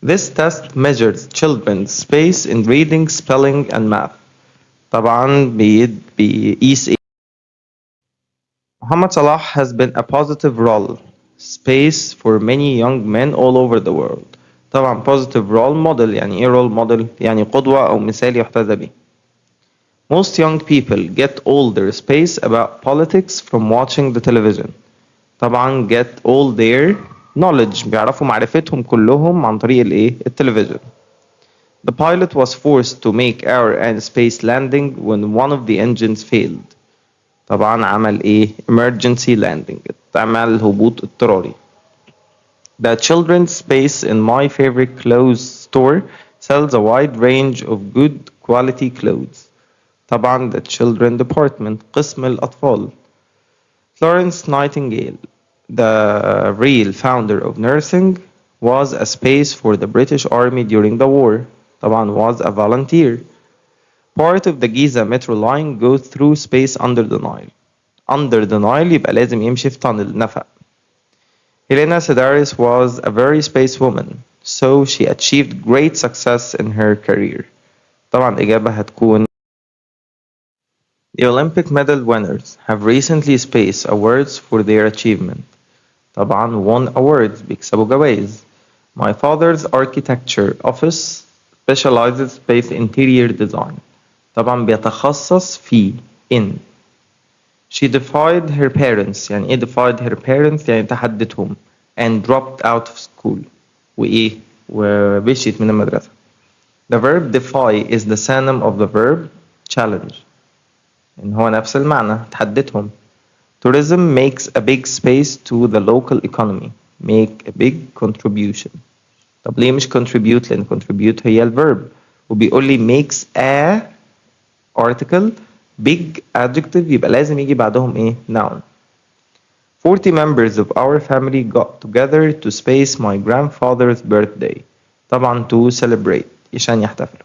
This test measures children's space in reading, spelling and math. طبعا بيقيس إيه؟ Muhammad Salah has been a positive role space for many young men all over the world. طبعا positive role model يعني ايه role model؟ يعني قدوة أو مثال يحتذى به. Most young people get all their space about politics from watching the television. طبعا get all their knowledge بيعرفوا معرفتهم كلهم عن طريق الايه؟ التلفزيون. The pilot was forced to make air and space landing when one of the engines failed. طبعا عمل ايه؟ emergency landing. عمل هبوط اضطراري. The children's space in my favorite clothes store sells a wide range of good quality clothes. طبعا the children department قسم الأطفال. Florence Nightingale, the real founder of nursing, was a space for the British Army during the war. طبعا was a volunteer. Part of the Giza metro line goes through space under the Nile. Under the Nile يبقى لازم يمشي في tunnel نفق. Helena Sedaris was a very space woman, so she achieved great success in her career. طبعا الإجابة هتكون The Olympic medal winners have recently space awards for their achievement. طبعا won awards بيكسبوا جوائز. My father's architecture office specializes space interior design. طبعا بيتخصص في in. She defied her parents يعني ايه defied her parents يعني تحدتهم and dropped out of school وايه ومشيت من المدرسة. The verb defy is the synonym of the verb challenge. إن هو نفس المعنى تحدتهم. Tourism makes a big space to the local economy. Make a big contribution. طب ليه مش contribute؟ لأن contribute هي الverb وبيقول لي makes a article big adjective يبقى لازم يجي بعدهم ايه noun. 40 members of our family got together to space my grandfather's birthday. طبعا to celebrate عشان يحتفلوا.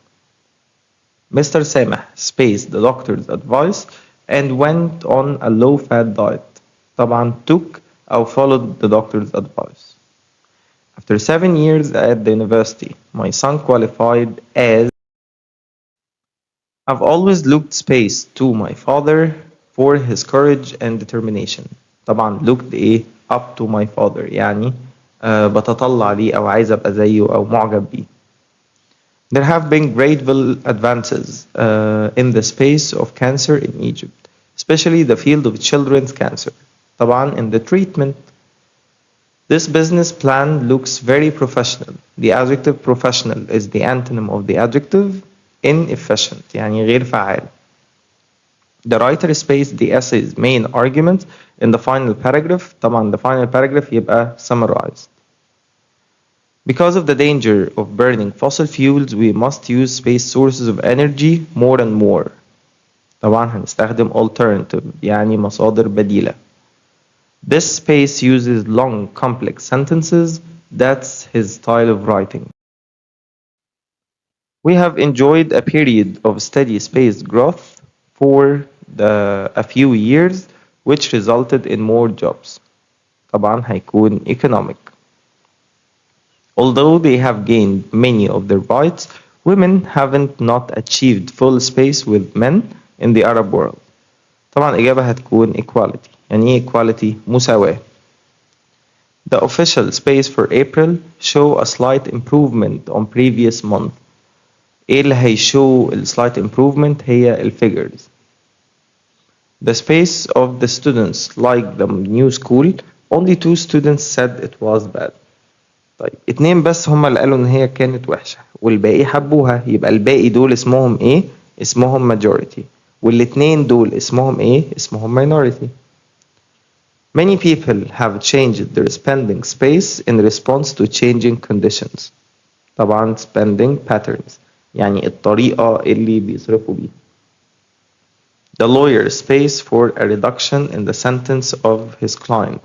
Mr. Sameh spaced the doctor's advice and went on a low-fat diet. طبعا took أو followed the doctor's advice. After 7 years at the university, my son qualified as I've always looked space to my father for his courage and determination. طبعا looked إيه up to my father يعني بتطلع ليه أو عايز أبقى زيه أو معجب بيه. There have been great advances in the space of cancer in Egypt, especially the field of children's cancer. طبعا in the treatment. This business plan looks very professional. The adjective professional is the antonym of the adjective inefficient يعني غير فعال. The writer spaced the essay's main argument in the final paragraph. طبعا the final paragraph يبقى summarized. Because of the danger of burning fossil fuels, we must use space sources of energy more and more. طبعا هنستخدم alternative يعني مصادر بديلة. This space uses long, complex sentences. That's his style of writing. We have enjoyed a period of steady space growth for a few years, which resulted in more jobs. طبعا هيكون economic. Although they have gained many of their rights, women haven't not achieved full space with men in the Arab world. طبعا الإجابة هتكون equality. يعني إيه equality؟ مساواة. The official space for April show a slight improvement on previous month. إيه اللي هيشو slight improvement هي الفigures. The space of the students like the new school, only 2 students said it was bad. طيب 2 بس هم اللي قالوا ان هي كانت وحشة والباقي حبوها يبقى الباقي دول اسمهم ايه؟ اسمهم majority والاتنين دول اسمهم ايه؟ اسمهم minority. Many people have changed their spending space in response to changing conditions. طبعا spending patterns يعني الطريقة اللي بيصرفوا بيها. The lawyer pays for a reduction in the sentence of his client.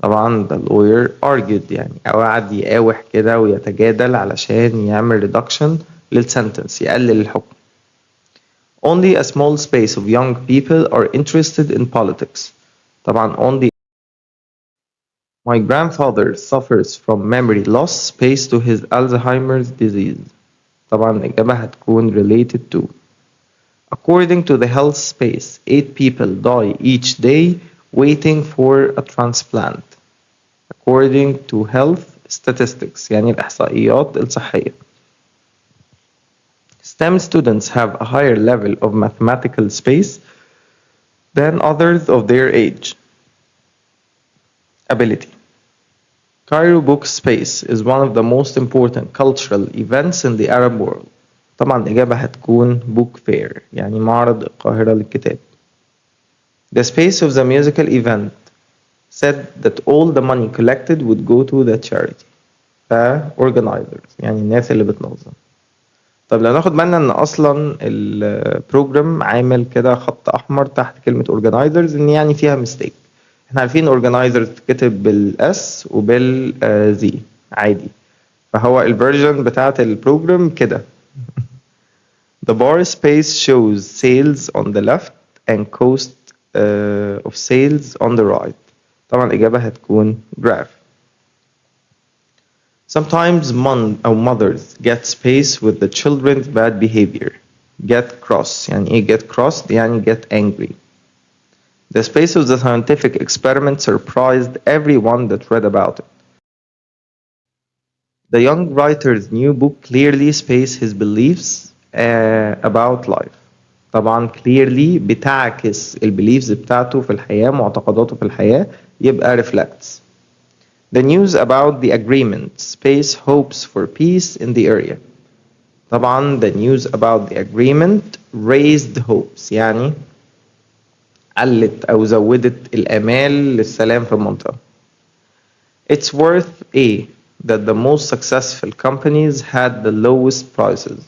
طبعا the lawyer argued يعني أو قعد يقاوح كده ويتجادل علشان يعمل reduction للسنتنس يقلل الحكم. Only a small space of young people are interested in politics. طبعا only my grandfather suffers from memory loss pays to his Alzheimer's disease. طبعا الإجابة هتكون related to. According to the health space, 8 people die each day waiting for a transplant. According to health statistics يعني الإحصائيات الصحية. STEM students have a higher level of mathematical space than others of their age. Ability. Cairo Book Space is one of the most important cultural events in the Arab world. طبعا الإجابة هتكون book fair يعني معرض القاهرة للكتاب. The space of the musical event said that all the money collected would go to the charity. organizers يعني الناس اللي بتنظم. طب لو ناخد بالنا ان اصلا البروجرام عامل كده خط احمر تحت كلمة organizers ان يعني فيها mistake. احنا عارفين organizers تتكتب بالاس وبالزي عادي. فهو الفيرجن بتاعت البروجرام كده. The bar space shows sales on the left and cost of sales on the right. طبعا الإجابة هتكون graph. Sometimes mothers get space with the children's bad behavior. Get cross يعني إيه get crossed يعني get angry. The space of the scientific experiment surprised everyone that read about it. The young writer's new book clearly spaces his beliefs about life. طبعا clearly بتعكس البيليفز بتاعته في الحياة معتقداته في الحياة يبقى reflects. The news about the agreement space hopes for peace in the area. طبعا the news about the agreement raised hopes يعني علت أو زودت الآمال للسلام في المنطقة. It's worth A that the most successful companies had the lowest prices.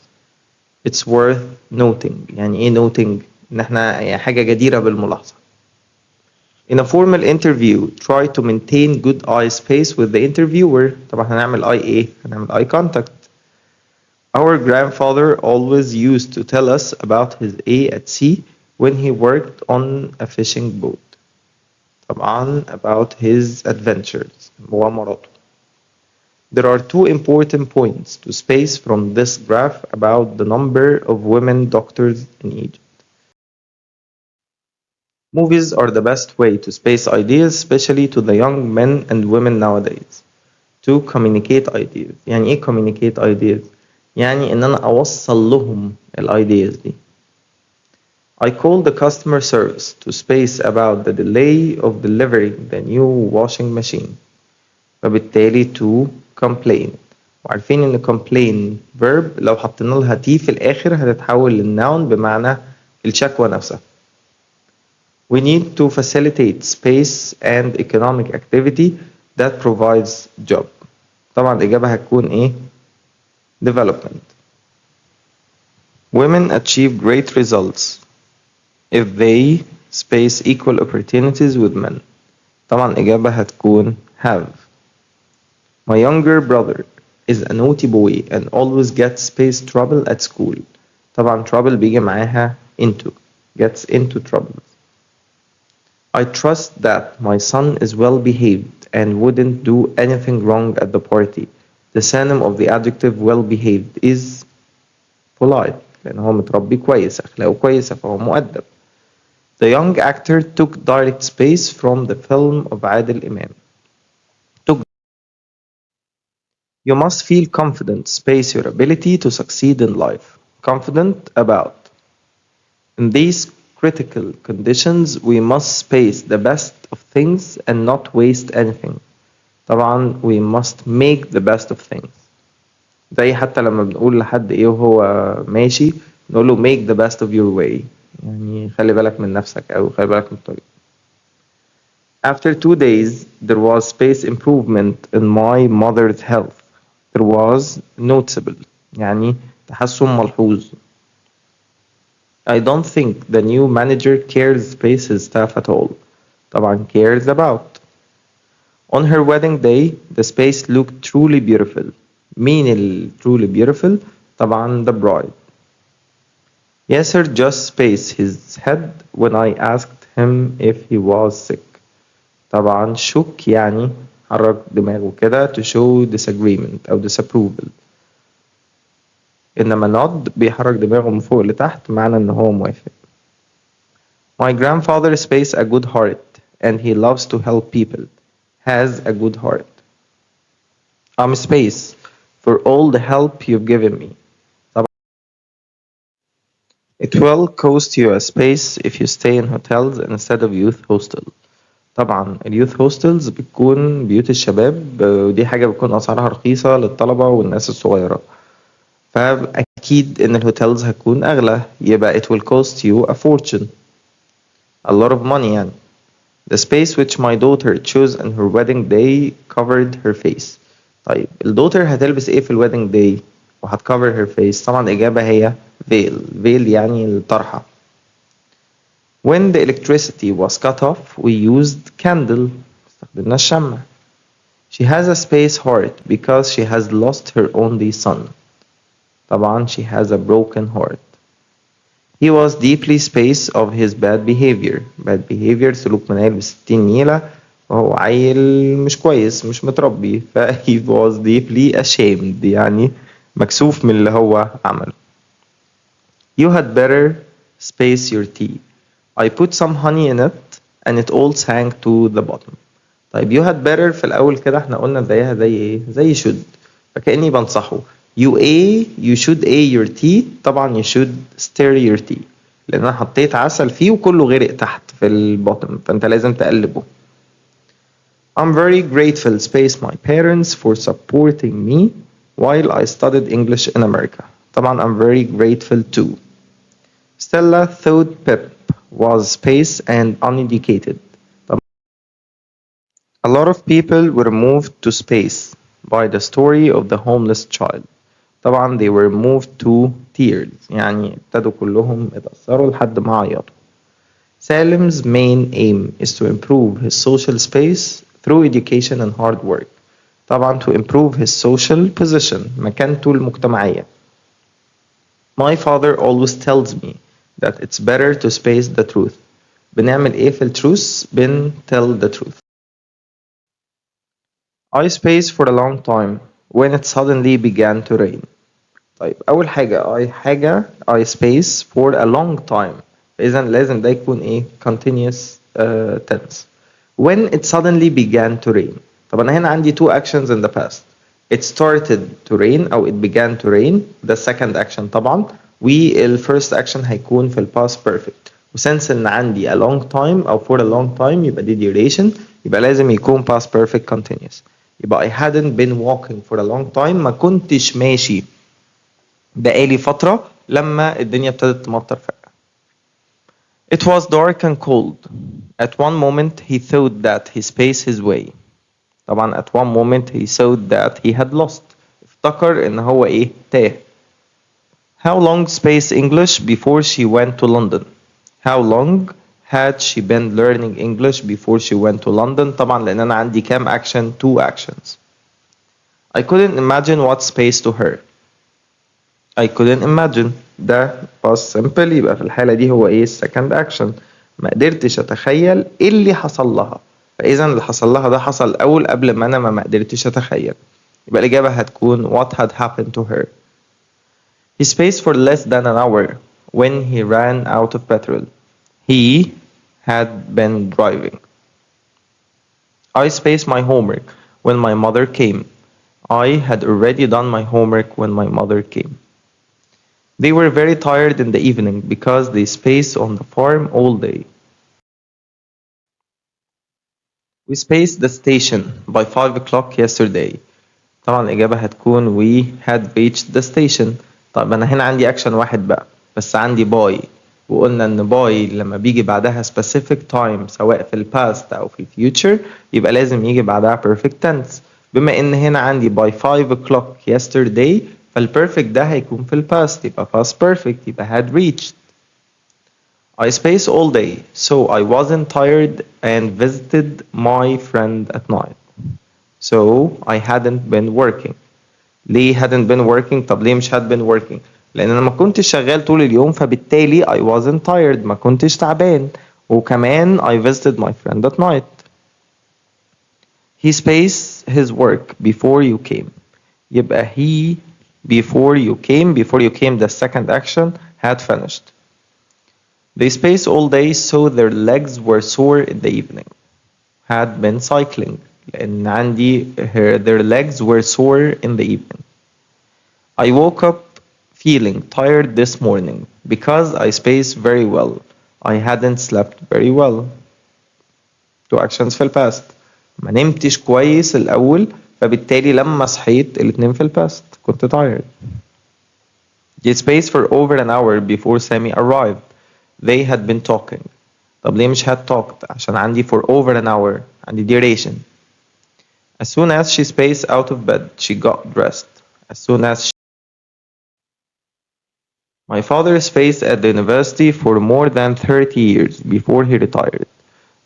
It's worth noting يعني ايه noting ان احنا يعني حاجة جديرة بالملاحظة. In a formal interview try to maintain good eye space with the interviewer. طبعا هنعمل eye ايه هنعمل eye contact. Our grandfather always used to tell us about his A at sea when he worked on a fishing boat. طبعا about his adventures مغامراته. There are two important points to space from this graph about the number of women doctors in Egypt. Movies are the best way to space ideas, especially to the young men and women nowadays. To communicate ideas. يعني إيه communicate ideas؟ يعني إن أنا أوصل لهم ideas دي. I called the customer service to space about the delay of delivering the new washing machine. فبالتالي to complain. وعارفين إن complain verb لو حطينا لها T في الآخر هتتحول للnoun بمعنى الشكوى نفسها. We need to facilitate space and economic activity that provides job. طبعا الإجابة هتكون إيه؟ Development. Women achieve great results if they space equal opportunities with men. طبعا الإجابة هتكون have. My younger brother is a naughty boy and always gets space trouble at school. طبعا trouble بيجي معاها into. Gets into trouble. I trust that my son is well behaved and wouldn't do anything wrong at the party. The synonym of the adjective well behaved is polite لأن هو متربي كويس أخلاقه كويسة فهو مؤدب. The young actor took direct space from the film of عادل إمام. You must feel confident space your ability to succeed in life. Confident about. In these critical conditions we must space the best of things and not waste anything. طبعا we must make the best of things. زي حتى لما بنقول لحد ايه وهو ماشي نقول له make the best of your way يعني خلي بالك من نفسك او خلي بالك من الطريق. After 2 days, there was space improvement in my mother's health. There was noticeable يعني تحسن ملحوظ. I don't think the new manager cares space his staff at all. طبعا cares about. On her wedding day, the space looked truly beautiful. مين truly beautiful؟ طبعا the bride. Yasser just spaced his head when I asked him if he was sick. طبعا shook يعني حرك دماغه كده to show disagreement أو disapproval. إنما nod بيحرك دماغه من فوق لتحت معنى إن هو موافق. My grandfather spaced a good heart and he loves to help people. Has a good heart. I'm space for all the help you've given me. It will cost you a space if you stay in hotels instead of youth hostel. طبعا اليوث هوستلز بتكون بيوت الشباب ودي حاجة بتكون أسعارها رخيصة للطلبة والناس الصغيرة فأكيد إن الهوتيلز هتكون أغلى يبقى it will cost you a fortune a lot of money يعني. The space which my daughter chose on her wedding day covered her face. طيب الدوتر هتلبس ايه في الويدنج داي وهتcover her face؟ طبعا الإجابة هي veil يعني الطرحة. When the electricity was cut off we used candle استخدمنا الشمع. She has a space heart because she has lost her only son. طبعا she has a broken heart. He was deeply space of his bad behavior. Bad behavior سلوك منال بستين نيلة وهو عيل مش كويس مش متربي ف he was deeply ashamed يعني مكسوف من اللي هو عمله. You had better space your tea. I put some honey in it and it all sank to the bottom. طيب you had better في الأول كده احنا قلنا زيها زي ايه؟ زي should فكأني بنصحه you should your tea طبعا you should stir your tea لأن أنا حطيت عسل فيه وكله غرق تحت في البوتم فأنت لازم تقلبه. I'm very grateful space my parents for supporting me while I studied English in America. طبعا I'm very grateful too. Stella thought Pip was space and uneducated. A lot of people were moved to space by the story of the homeless child. طبعا they were moved to tears يعني ابتدوا كلهم اتأثروا لحد ما عيطوا. Salim's main aim is to improve his social space through education and hard work. طبعا to improve his social position مكانته المجتمعية. My father always tells me that it's better to space the truth. بنعمل ايه في التروث؟ tell the truth. I spaced for a long time when it suddenly began to rain. طيب أول حاجة I space for a long time إذا لازم ده يكون إيه continuous tense. When it suddenly began to rain طب أنا هنا عندي two actions in the past. It started to rain أو it began to rain the second action طبعا والfirst action هيكون في past perfect وسنس إن عندي a long time أو for a long time يبقى دي duration يبقى لازم يكون past perfect continuous. يبقى I hadn't been walking for a long time ما كنتش ماشي بقالي فترة لما الدنيا ابتدت تمطر فجأة. It was dark and cold. At one moment he thought that he spaced his way. طبعا at one moment he thought that he had lost. افتكر ان هو ايه تاه. How long spaced English before she went to London? How long had she been learning English before she went to London? طبعا لان انا عندي كام action two actions. I couldn't imagine what space to her. I couldn't imagine ده past simple يبقى في الحالة دي هو ايه second action ما قدرتش اتخيل ايه اللي حصل لها فاذا اللي حصل لها ده حصل اول قبل ما انا ما قدرتش اتخيل يبقى الاجابة هتكون what had happened to her. He spaced for less than an hour when he ran out of petrol. He had been driving. I spaced my homework when my mother came. I had already done my homework when my mother came. They were very tired in the evening because they spaced on the farm all day. We spaced the station by 5 o'clock yesterday. طبعا الإجابة هتكون we had reached the station. طب أنا هنا عندي أكشن واحد بقى بس عندي باي وقلنا إن by لما بيجي بعدها specific time سواء في ال past أو في ال future يبقى لازم يجي بعدها perfect tense. بما إن هنا عندي by 5 o'clock yesterday فال perfect ده هيكون في ال past يبقى past perfect يبقى had reached. I spaced all day so I wasn't tired and visited my friend at night. So I hadn't been working. ليه hadn't been working؟ طب ليه مش had been working؟ لأن أنا ما كنتش شغال طول اليوم فبالتالي I wasn't tired ما كنتش تعبان وكمان I visited my friend at night. He spaced his work before you came. يبقى he before you came the second action had finished. They spaced all day so their legs were sore in the evening. Had been cycling. لأن عندي their legs were sore in the evening. I woke up feeling tired this morning because I spaced very well. I hadn't slept very well. Two actions في الباست. ما نمتش كويس الأول فبالتالي لما صحيت الاتنين في الباست كنت tired. They spaced for over an hour before Sammy arrived. They had been talking. طب ليه مش had talked؟ عشان عندي for over an hour عندي duration. As soon as she spaced out of bed, she got dressed. As soon as she... My father spaced at the university for more than 30 years before he retired.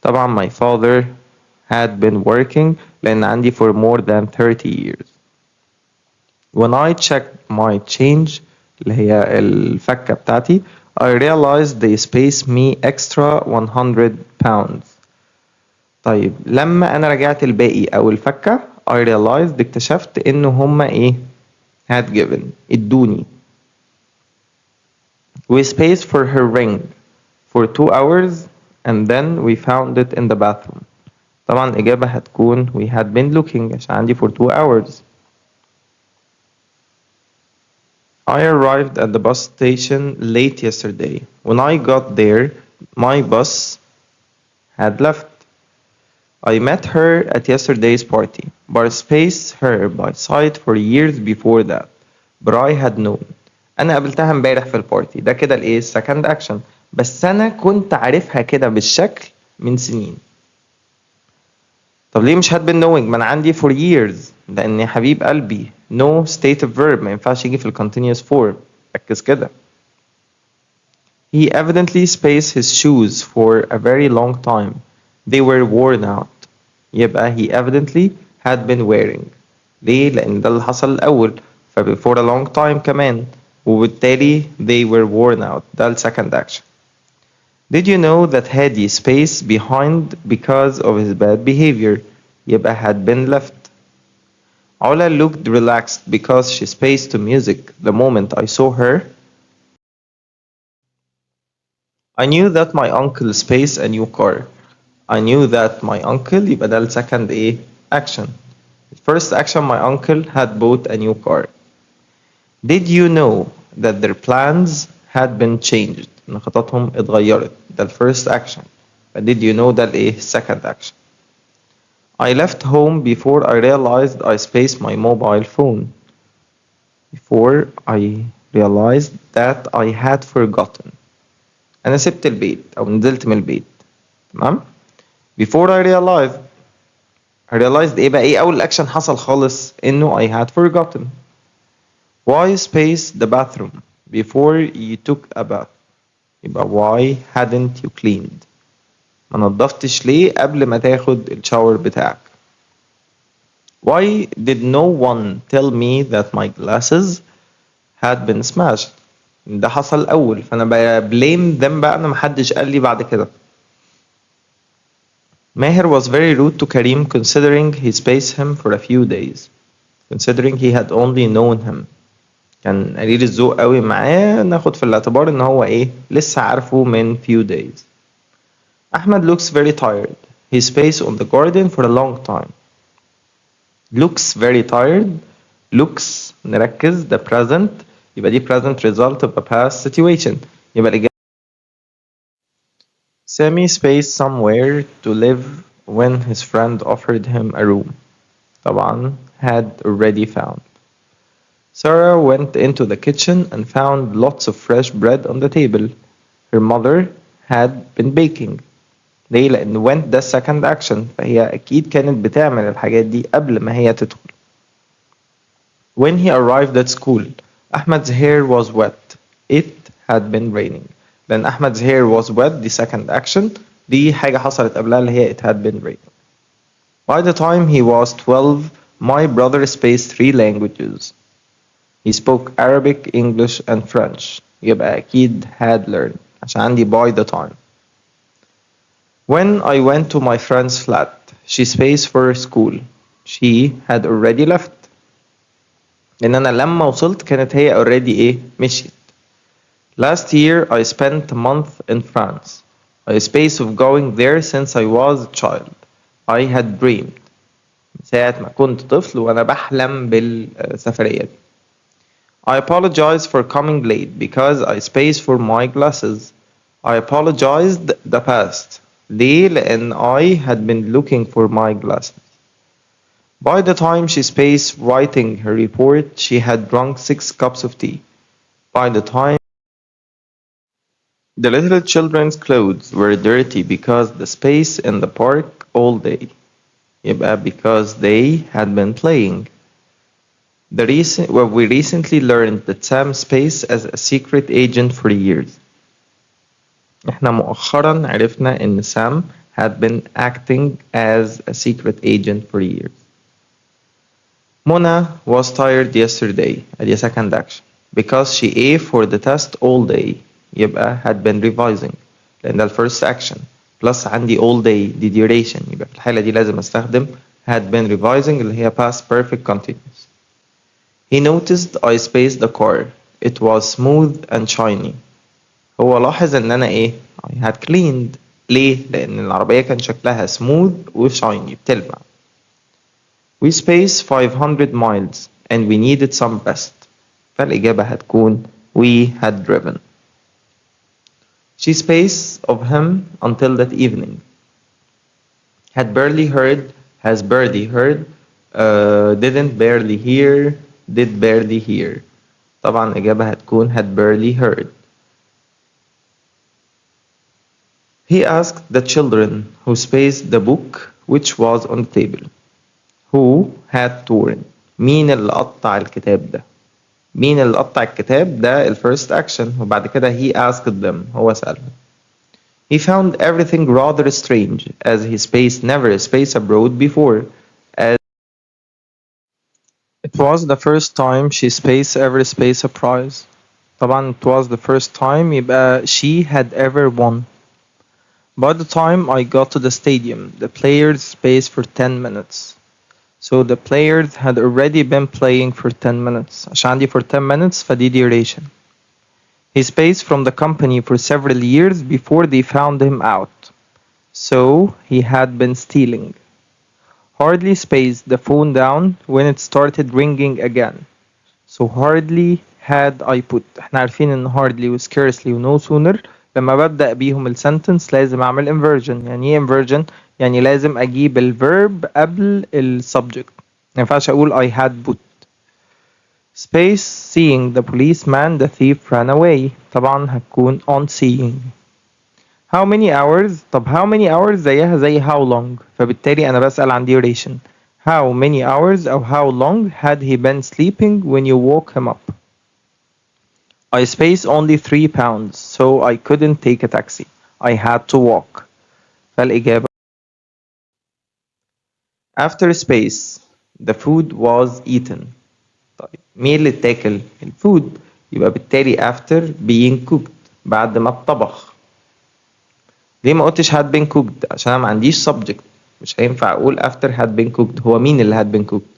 طبعا my father had been working لأن عندي for more than 30 years. When I checked my change اللي هي الفكة بتاعتي I realized they spaced me extra 100 pounds. طيب لما أنا رجعت الباقي أو الفكة I realized اكتشفت إنه هما إيه had given ادوني. We spaced for her ring for 2 hours and then we found it in the bathroom. طبعا الإجابة هتكون we had been looking عشان عندي for 2 hours. I arrived at the bus station late yesterday. When I got there, my bus had left. I met her at yesterday's party, but spaced her by sight for years before that. But I had known. أنا قابلتها امبارح في البارتي ده كده الإيه second action بس أنا كنت عارفها كده بالشكل من سنين. طب ليه مش had been knowing؟ ما أنا عندي for years لأن يا حبيب قلبي no state of verb ما ينفعش يجي في ال continuous form. ركز كده. He evidently spaced his shoes for a very long time. They were worn out. يبقى he evidently had been wearing. ليه؟ لأن ده اللي حصل الأول for a long time كمان وبالتالي they were worn out. ده ال second action. Did you know that Hadi spaced behind because of his bad behavior? يبقى had been left. Ola looked relaxed because she spaced to music the moment I saw her. I knew that my uncle spaced a new car. I knew that my uncle يبقى ده ال second A action. First action my uncle had bought a new car. Did you know that their plans had been changed؟ إن خططهم اتغيرت. ده first action. But did you know that a second action? I left home before I realized I spaced my mobile phone. Before I realized that I had forgotten. أنا سبت البيت أو نزلت من البيت. تمام؟ Before I realized إيه بقى إيه أول أكشن حصل خالص إنه I had forgotten. Why space the bathroom before you took a bath؟ يبقى why hadn't you cleaned؟ ما نضفتش ليه قبل ما تاخد الشاور بتاعك. Why did no one tell me that my glasses had been smashed؟ ده حصل الأول فأنا blame them بقى أنا محدش قال لي بعد كده. Maher was very rude to Karim considering he spaced him for a few days. Considering he had only known him. كان قليل الذوق قوي معاه ناخد في الاعتبار ان هو ايه لسه عارفه من few days. Ahmed looks very tired. He spaced on the garden for a long time. Looks very tired. Looks نركز the present يبقى دي present result of a past situation. يبقى الإجابة Sammy spaced somewhere to live when his friend offered him a room. طبعا had already found. Sarah went into the kitchen and found lots of fresh bread on the table. her mother had been baking. ليه؟ لأن went ده second action، فهي أكيد كانت بتعمل الحاجات دي قبل ما هي تدخل. When he arrived at school, Ahmed's hair was wet. It had been raining. لأن Ahmed's hair was wet دي second action، دي حاجة حصلت قبلها اللي هي it had been raining. By the time he was 12, my brother spaced 3 languages. He spoke Arabic, English and French. يبقى أكيد had learned عشان عندي by the time. When I went to my friend's flat, she spaced for school. She had already left. لأن أنا لما وصلت كانت هي already إيه مشيت. Last year I spent a month in France. I spaced of going there since I was a child. I had dreamed. من ساعة ما كنت طفل وأنا بحلم بالسفرية دي. I apologize for coming late because I spaced for my glasses. I apologized the past. ليه؟ لأن I had been looking for my glasses. By the time she spaced writing her report, she had drunk 6 cups of tea. By the time the little children's clothes were dirty because the space in the park all day. يبقى because they had been playing. We recently learned that Sam spaced as a secret agent for years. احنا مؤخرا عرفنا ان Sam had been acting as a secret agent for years. Mona was tired yesterday ادي second action because she ate for the test all day. يبقى had been revising لأن ده first action plus عندي all day دي duration، يبقى في الحالة دي لازم استخدم had been revising اللي هي past perfect continuous. He noticed I spaced the car. It was smooth and shiny. هو لاحظ ان انا ايه I had cleaned. ليه؟ لأن العربية كان شكلها smooth و shiny بتلمع. We spaced 500 miles and we needed some rest. فالإجابة هتكون we had driven. She spaced of him until that evening. Had barely heard, has barely heard, didn't barely hear, did barely hear. طبعا الإجابة هتكون had barely heard. He asked the children who spaced the book which was on the table. Who had torn. مين اللي قطع الكتاب ده؟ مين اللي قطع الكتاب ده الفيرست action وبعد كده he asked them هو سألهم. He found everything rather strange as he spaced never spaced abroad before, as it was the first time she spaced ever spaced a prize. طبعا it was the first time يبقى she had ever won. By the time I got to the stadium, the players spaced for 10 minutes. So the players had already been playing for 10 minutes. عشان عندي for 10 minutes فدي duration. He spaced from the company for several years before they found him out. So he had been stealing. Hardly spaced the phone down when it started ringing again. So hardly had I put. احنا عارفين ان hardly و scarcely و no sooner لما ببدأ بيهم السنتنس لازم اعمل inversion. يعني ايه inversion؟ يعني لازم اجيب الverb قبل السبجكت. ما ينفعش اقول I had put. Space seeing the policeman the thief ran away. طبعا هتكون on seeing. How many hours؟ طب how many hours زيها زي how long، فبالتالي أنا بسأل عن duration. How many hours أو how long had he been sleeping when you woke him up؟ I spaced only 3 pounds so I couldn't take a taxi. I had to walk. فالإجابة After space the food was eaten. طيب مين اللي اتاكل؟ الفود، يبقى بالتالي after being cooked بعد ما اتطبخ. ليه ما قلتش had been cooked؟ عشان انا ما عنديش subject، مش هينفع اقول after had been cooked. هو مين اللي had been cooked؟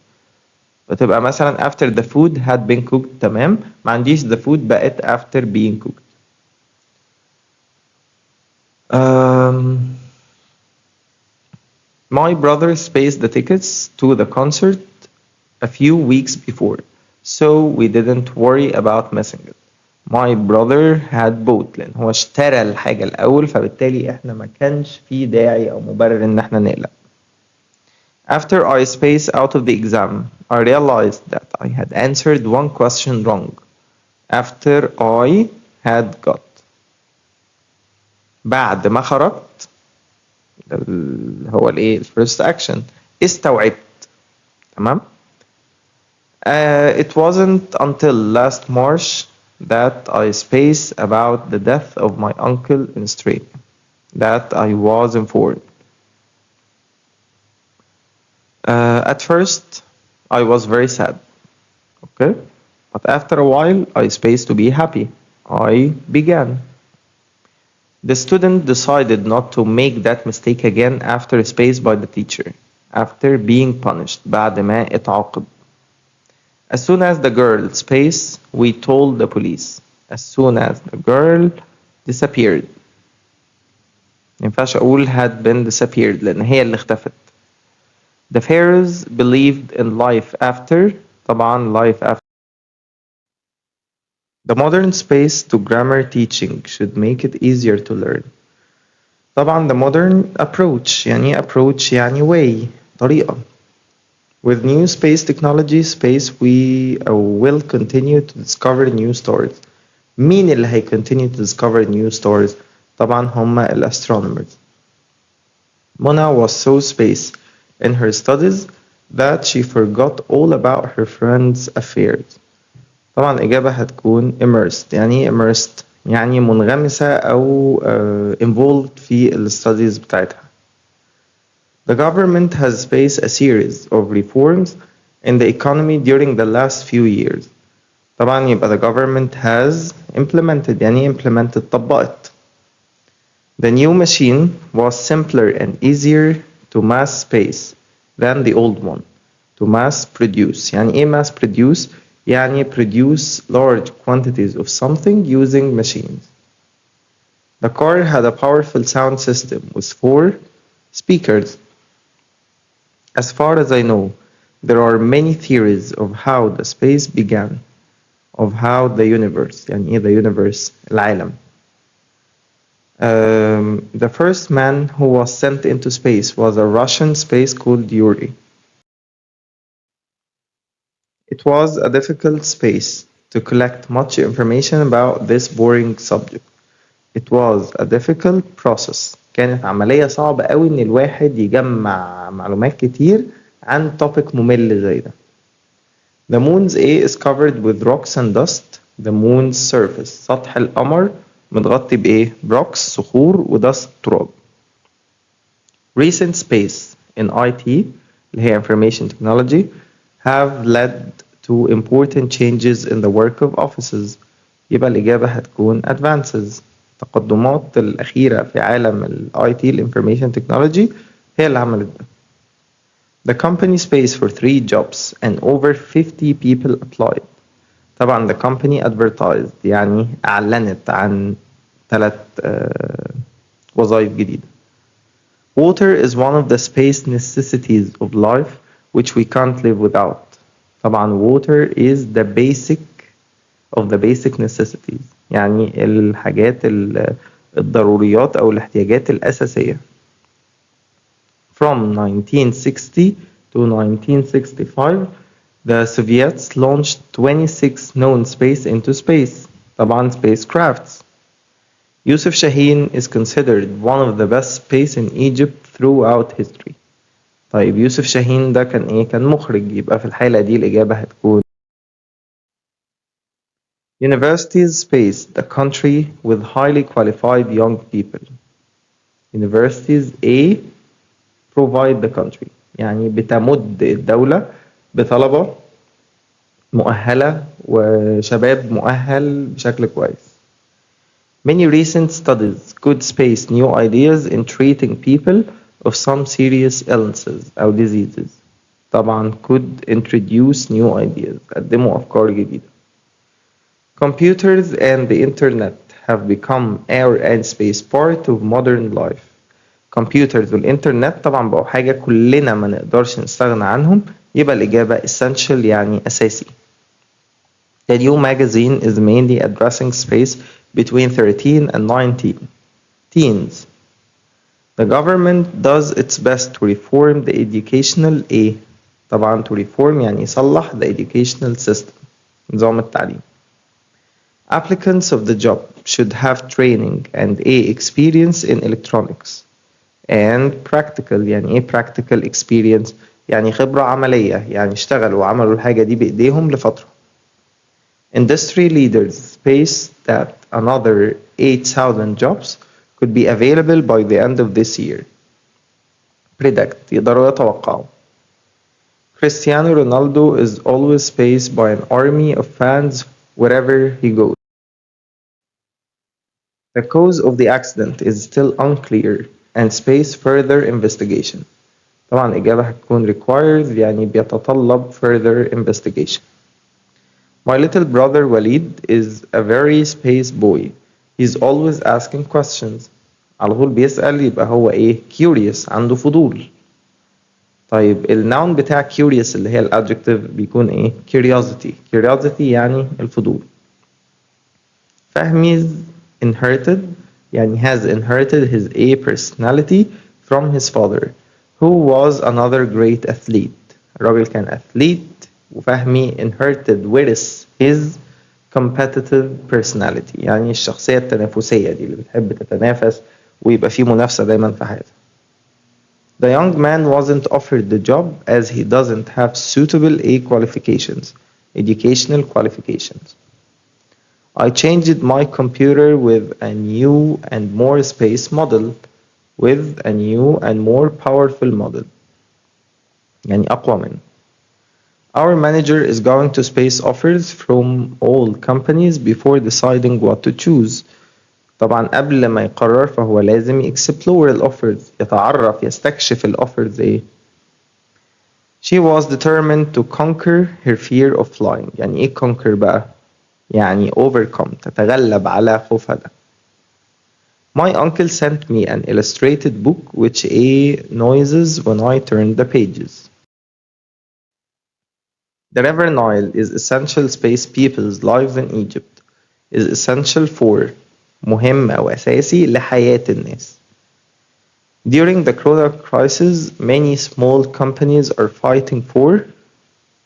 فتبقى مثلا after the food had been cooked. تمام، ما عنديش the food بقت after being cooked. My brother spaced the tickets to the concert a few weeks before, so we didn't worry about missing it. My brother had bought لأن هو اشترى الحاجة الأول فبالتالي احنا ما كانش في داعي أو مبرر إن احنا نقلق. After I spaced out of the exam, I realized that I had answered one question wrong. After I had got. بعد ما خرجت هو الايه الفيرست اكشن استوعبت. تمام. It wasn't until last March that I spaced about the death of my uncle in Australia that I was informed. At first, I was very sad. Okay, but after a while, I spaced to be happy. I began. The student decided not to make that mistake again after spaced by the teacher, after being punished بعد ما اتعاقب. As soon as the girl spaced, we told the police. As soon as the girl disappeared. ما ينفعش أقول had been disappeared لأن هي اللي اختفت. The pharaohs believed in life after. طبعا life after. The modern space to grammar teaching should make it easier to learn. طبعا the modern approach يعني approach يعني way طريقة. With new space technology space we will continue to discover new stories. مين اللي هي continue to discover new stories؟ طبعا هما astronomers. Mona was so space in her studies that she forgot all about her friends' affairs. طبعا الإجابة هتكون immersed. يعني immersed يعني منغمسة أو involved في studies بتاعتها. The government has faced a series of reforms in the economy during the last few years. طبعا يبقى the government has implemented يعني implemented طبقت. The new machine was simpler and easier to mass space than the old one. To mass produce يعني إيه mass produce؟ يعني produce large quantities of something using machines. The car had a powerful sound system with 4 speakers. As far as I know, there are many theories of how the space began, of how the universe, يعني إيه the universe العالم. The first man who was sent into space was a Russian space called Yuri. It was a difficult space to collect much information about this boring subject. It was a difficult process. كانت عملية صعبة قوي إن الواحد يجمع معلومات كتير عن topic ممل زي ده. The moon's A is covered with rocks and dust. The moon's surface سطح القمر متغطي بإيه؟ rocks صخور ودست تراب. Recent space in IT اللي هي information technology have led to important changes in the work of offices. يبقى الإجابة هتكون advances. التقدمات الأخيرة في عالم ال IT ال information technology هي اللي عملت ده. The company space for 3 jobs and over 50 people applied. طبعا the company advertised يعني أعلنت عن 3 وظائف جديدة. Water is one of the space necessities of life which we can't live without. طبعا water is the basic of the basic necessities يعني الحاجات الضروريات أو الاحتياجات الأساسية. From 1960 to 1965, the Soviets launched 26 known space into space. طبعا spacecrafts. Yusuf Shaheen is considered one of the best space in Egypt throughout history. طيب يوسف شاهين ده كان ايه؟ كان مخرج. يبقى في الحالة دي الإجابة هتكون Universities space the country with highly qualified young people. Universities A provide the country يعني بتمد الدولة بطلبة مؤهلة وشباب مؤهل بشكل كويس. Many recent studies could space new ideas in treating people of some serious illnesses أو diseases. طبعا could introduce new ideas قدموا أفكار جديدة. Computers and the internet have become air and space part of modern life. Computers والإنترنت طبعا بقوا حاجة كلنا ما نقدرش نستغنى عنهم. يبقى الإجابة essential يعني أساسي. The new magazine is mainly addressing space between 13 and 19 teens. The government does its best to reform the educational A. طبعا to reform يعني يصلح the educational system نظام التعليم. Applicants of the job should have training and a experience in electronics and practical. يعني ايه practical experience؟ يعني خبرة عملية، يعني اشتغلوا وعملوا الحاجة دي بإيديهم لفترة. Industry leaders space that another 8,000 jobs could be available by the end of this year. Predict يقدروا يتوقعوا. Cristiano Ronaldo is always spaced by an army of fans wherever he goes. The cause of the accident is still unclear and space further investigation. طبعا الإجابة هتكون requires يعني بيتطلب further investigation. My little brother Walid is a very space boy. He's always asking questions. على طول بيسأل يبقى هو ايه؟ curious، عنده فضول. طيب النون بتاع curious اللي هي الادجective بيكون ايه؟ curiosity. curiosity يعني الفضول. فهمي's inherited يعني has inherited his A personality from his father who was another great athlete. الراجل كان athlete وفهمي inherited ورث his competitive personality يعني الشخصية التنافسية دي اللي بتحب تتنافس ويبقى فيه منافسة دايما في حياتها. The young man wasn't offered the job as he doesn't have suitable A qualifications, educational qualifications. I changed my computer with a new and more space model with a new and more powerful model. يعني أقوى منه. Our manager is going to space offers from all companies before deciding what to choose. طبعا قبل ما يقرر فهو لازم explore الأوفرز، يتعرف يستكشف الأوفرز إيه. She was determined to conquer her fear of flying. يعني إيه conquer بقى؟ يعني overcome، تتغلب على خوفها ده. My uncle sent me an illustrated book which a noises when I turn the pages. The River Nile is essential space people's lives in Egypt is essential for مهم أو أساسي لحياة الناس. During the corona crisis, many small companies are fighting for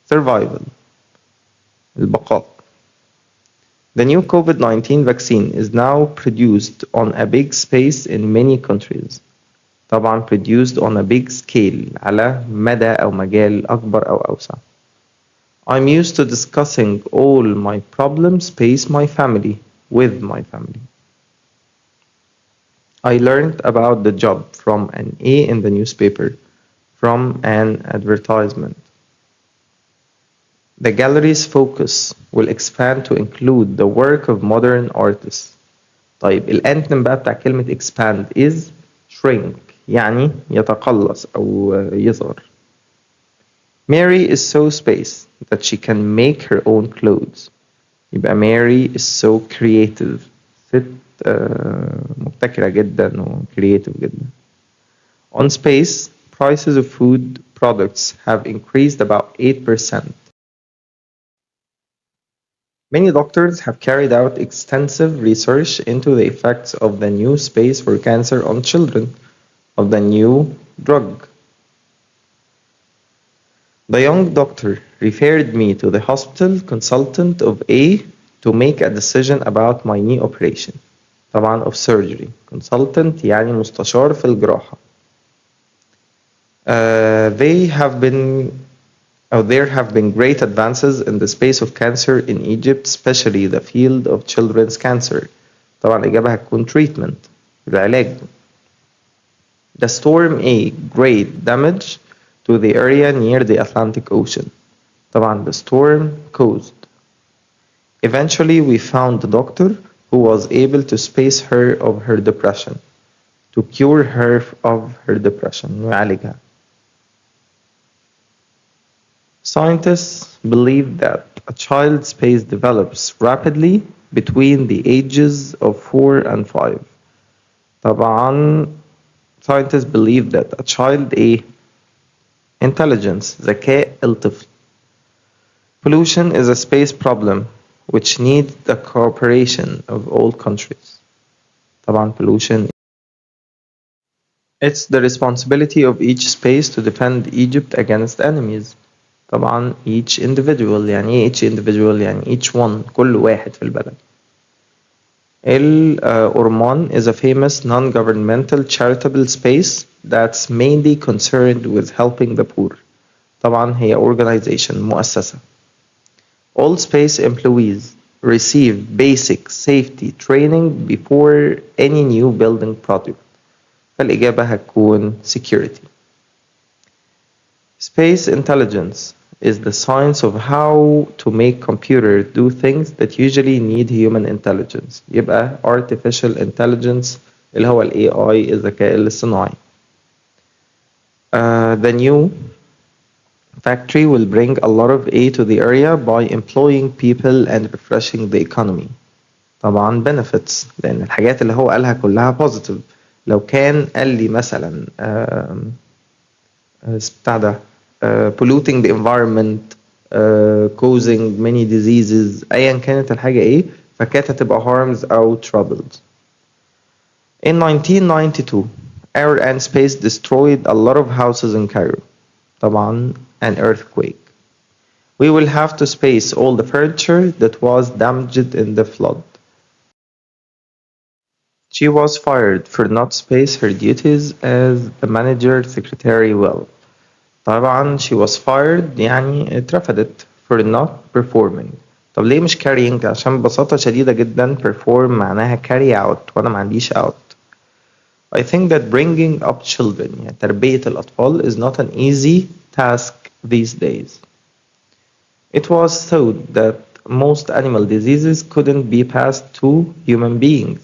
survival. البقاء. The new COVID-19 vaccine is now produced on a big space in many countries. طبعا produced on a big scale على مدى أو مجال أكبر أو أوسع. I'm used to discussing all my problems space my family with my family. I learned about the job from an A in the newspaper, from an advertisement. The gallery's focus will expand to include the work of modern artists. طيب الانتم بقى بتاع كلمة expand is shrink يعني يتقلص أو يصغر. Mary is so space that she can make her own clothes. يبقى Mary is so creative. ست مبتكرة جدا و creative جدا. On space, prices of food products have increased about 8%. Many doctors have carried out extensive research into the effects of the new space for cancer on children, of the new drug. The young doctor referred me to the hospital consultant of A to make a decision about my knee operation. طبعا of surgery. Consultant يعني مستشار في الجراحة. There have been great advances in the space of cancer in Egypt, especially the field of children's cancer. طبعا الإجابة هتكون treatment العلاج. The storm A great damage to the area near the Atlantic Ocean. طبعا the storm caused. Eventually we found the doctor who was able to space her of her depression, to cure her of her depression. يعالجها. Scientists believe that a child's space develops rapidly between the ages of 4 and 5. طبعا scientists believe that a child intelligence ذكاء الطفل. Pollution is a space problem which needs the cooperation of all countries. طبعا pollution. It's the responsibility of each space to defend Egypt against enemies. طبعا each individual يعني ايه each individual يعني each one كل واحد في البلد. Orman is a famous non-governmental charitable space that's mainly concerned with helping the poor. طبعا هي organization مؤسسة. All space employees receive basic safety training before any new building project. فالإجابة هتكون security. Space intelligence is the science of how to make computers do things that usually need human intelligence. يبقى artificial intelligence اللي هو ال AI الذكاء الاصطناعي. The new factory will bring a lot of aid to the area by employing people and refreshing the economy. طبعا benefits لأن الحاجات اللي هو قالها كلها positive. لو كان قال لي مثلا بتاع ده polluting the environment causing many diseases أيا كانت الحاجة إيه فكانت هتبقى harms أو troubles. In 1992 air and space destroyed a lot of houses in Cairo. طبعا an earthquake. We will have to space all the furniture that was damaged in the flood. She was fired for not space her duties as the manager secretary well. طبعا she was fired يعني اترفدت for not performing. طب ليه مش carrying؟ عشان ببساطة شديدة جدا perform معناها carry out وأنا ما عنديش out. I think that bringing up children يعني تربية الأطفال is not an easy task these days. It was thought that most animal diseases couldn't be passed to human beings.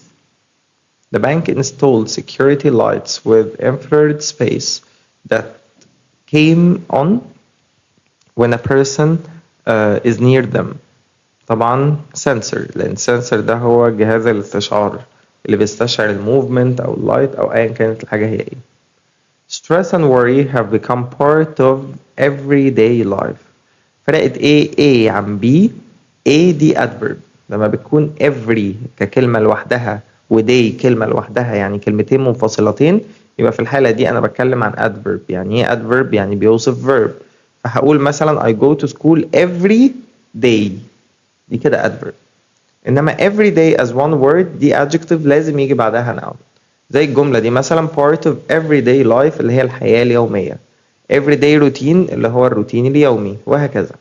The bank installed security lights with infrared space that came on when a person is near them. طبعا sensor لأن sensor ده هو جهاز الاستشعار اللي بيستشعر الموفمنت أو اللايت أو أيا كانت الحاجة هي إيه. Stress and worry have become part of everyday life. فرقت A عن B. A دي adverb لما بتكون every ككلمة لوحدها وday كلمة لوحدها يعني كلمتين منفصلتين يبقى في الحالة دي أنا بتكلم عن adverb. يعني إيه adverb؟ يعني بيوصف verb. فهقول مثلا I go to school every day دي كده adverb. إنما every day as one word دي adjective لازم يجي بعدها noun. زي الجملة دي مثلا part of everyday life اللي هي الحياة اليومية. everyday routine اللي هو الروتين اليومي وهكذا.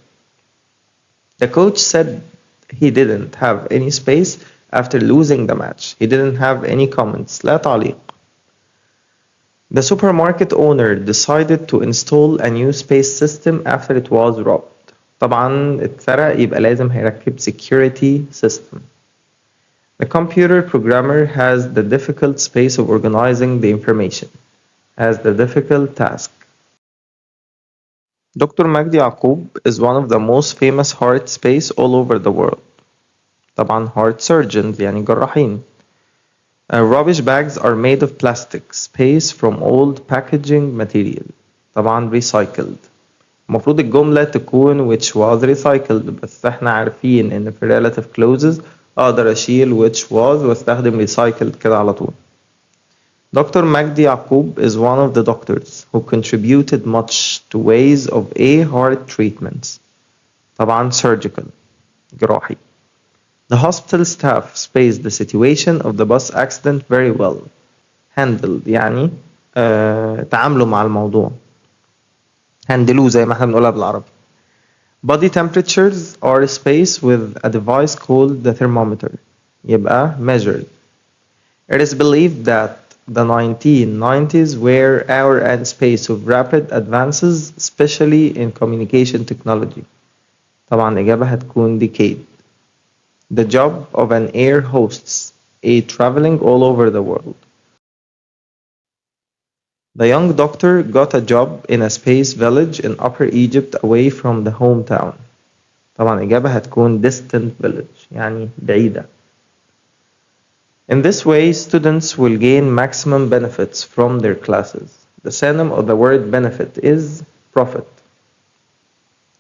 The coach said he didn't have any space after losing the match. He didn't have any comments. لا تعليق. The supermarket owner decided to install a new space system after it was robbed. طبعا اتسرق يبقى لازم هيركب security system. The computer programmer has the difficult space of organizing the information. Has the difficult task. Dr. Magdi Yaqub is one of the most famous heart space all over the world. طبعا heart surgeons يعني جراحين. Rubbish bags are made of plastic space from old packaging material. طبعا recycled. المفروض الجملة تكون which was recycled بس احنا عارفين ان في relative clauses اقدر اشيل which was واستخدم recycled كده على طول. Dr. Magdi Yaqub is one of the doctors who contributed much to ways of heart treatments. طبعا surgical جراحي. The hospital staff spaced the situation of the bus accident very well. Handled يعني تعاملوا مع الموضوع. هندلوه زي ما احنا بنقولها بالعربي. Body temperatures are spaced with a device called the thermometer. يبقى measured. It is believed that the 1990s were our and space of rapid advances, especially in communication technology. طبعا الإجابة هتكون decade. The job of an air hostess, traveling all over the world. The young doctor got a job in a space village in Upper Egypt away from the hometown. طبعا الإجابة هتكون distant village يعني بعيدة. In this way, students will gain maximum benefits from their classes. The synonym of the word benefit is profit.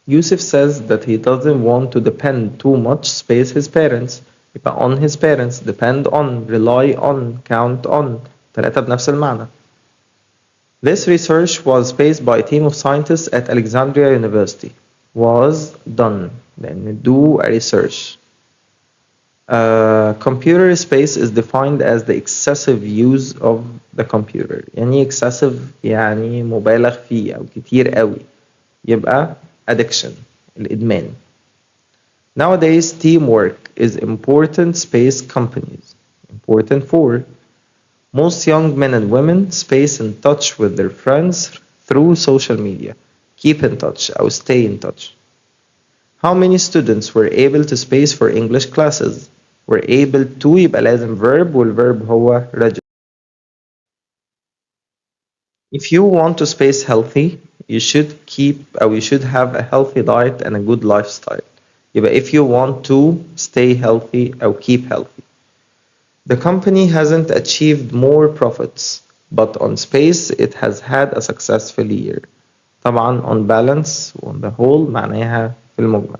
Yusuf says that he doesn't want to depend too much space his parents. يبقى on his parents, depend on, rely on, count on. ثلاثة بنفس المعنى. This research was spaced by a team of scientists at Alexandria University. Was done. Then do a research. Computer space is defined as the excessive use of the computer. يعني excessive يعني مبالغ فيه أو كتير قوي. يبقى addiction الإدمان. Nowadays, teamwork is important space companies. Important for most young men and women space in touch with their friends through social media. Keep in touch أو stay in touch. How many students were able to space for English classes? Were able to يبقى لازم verb والverb هو register. If you want to space healthy, you should you should have a healthy diet and a good lifestyle. يبقى if you want to stay healthy أو keep healthy. The company hasn't achieved more profits, but on space it has had a successful year. طبعا on balance on the whole معناها في المجمل.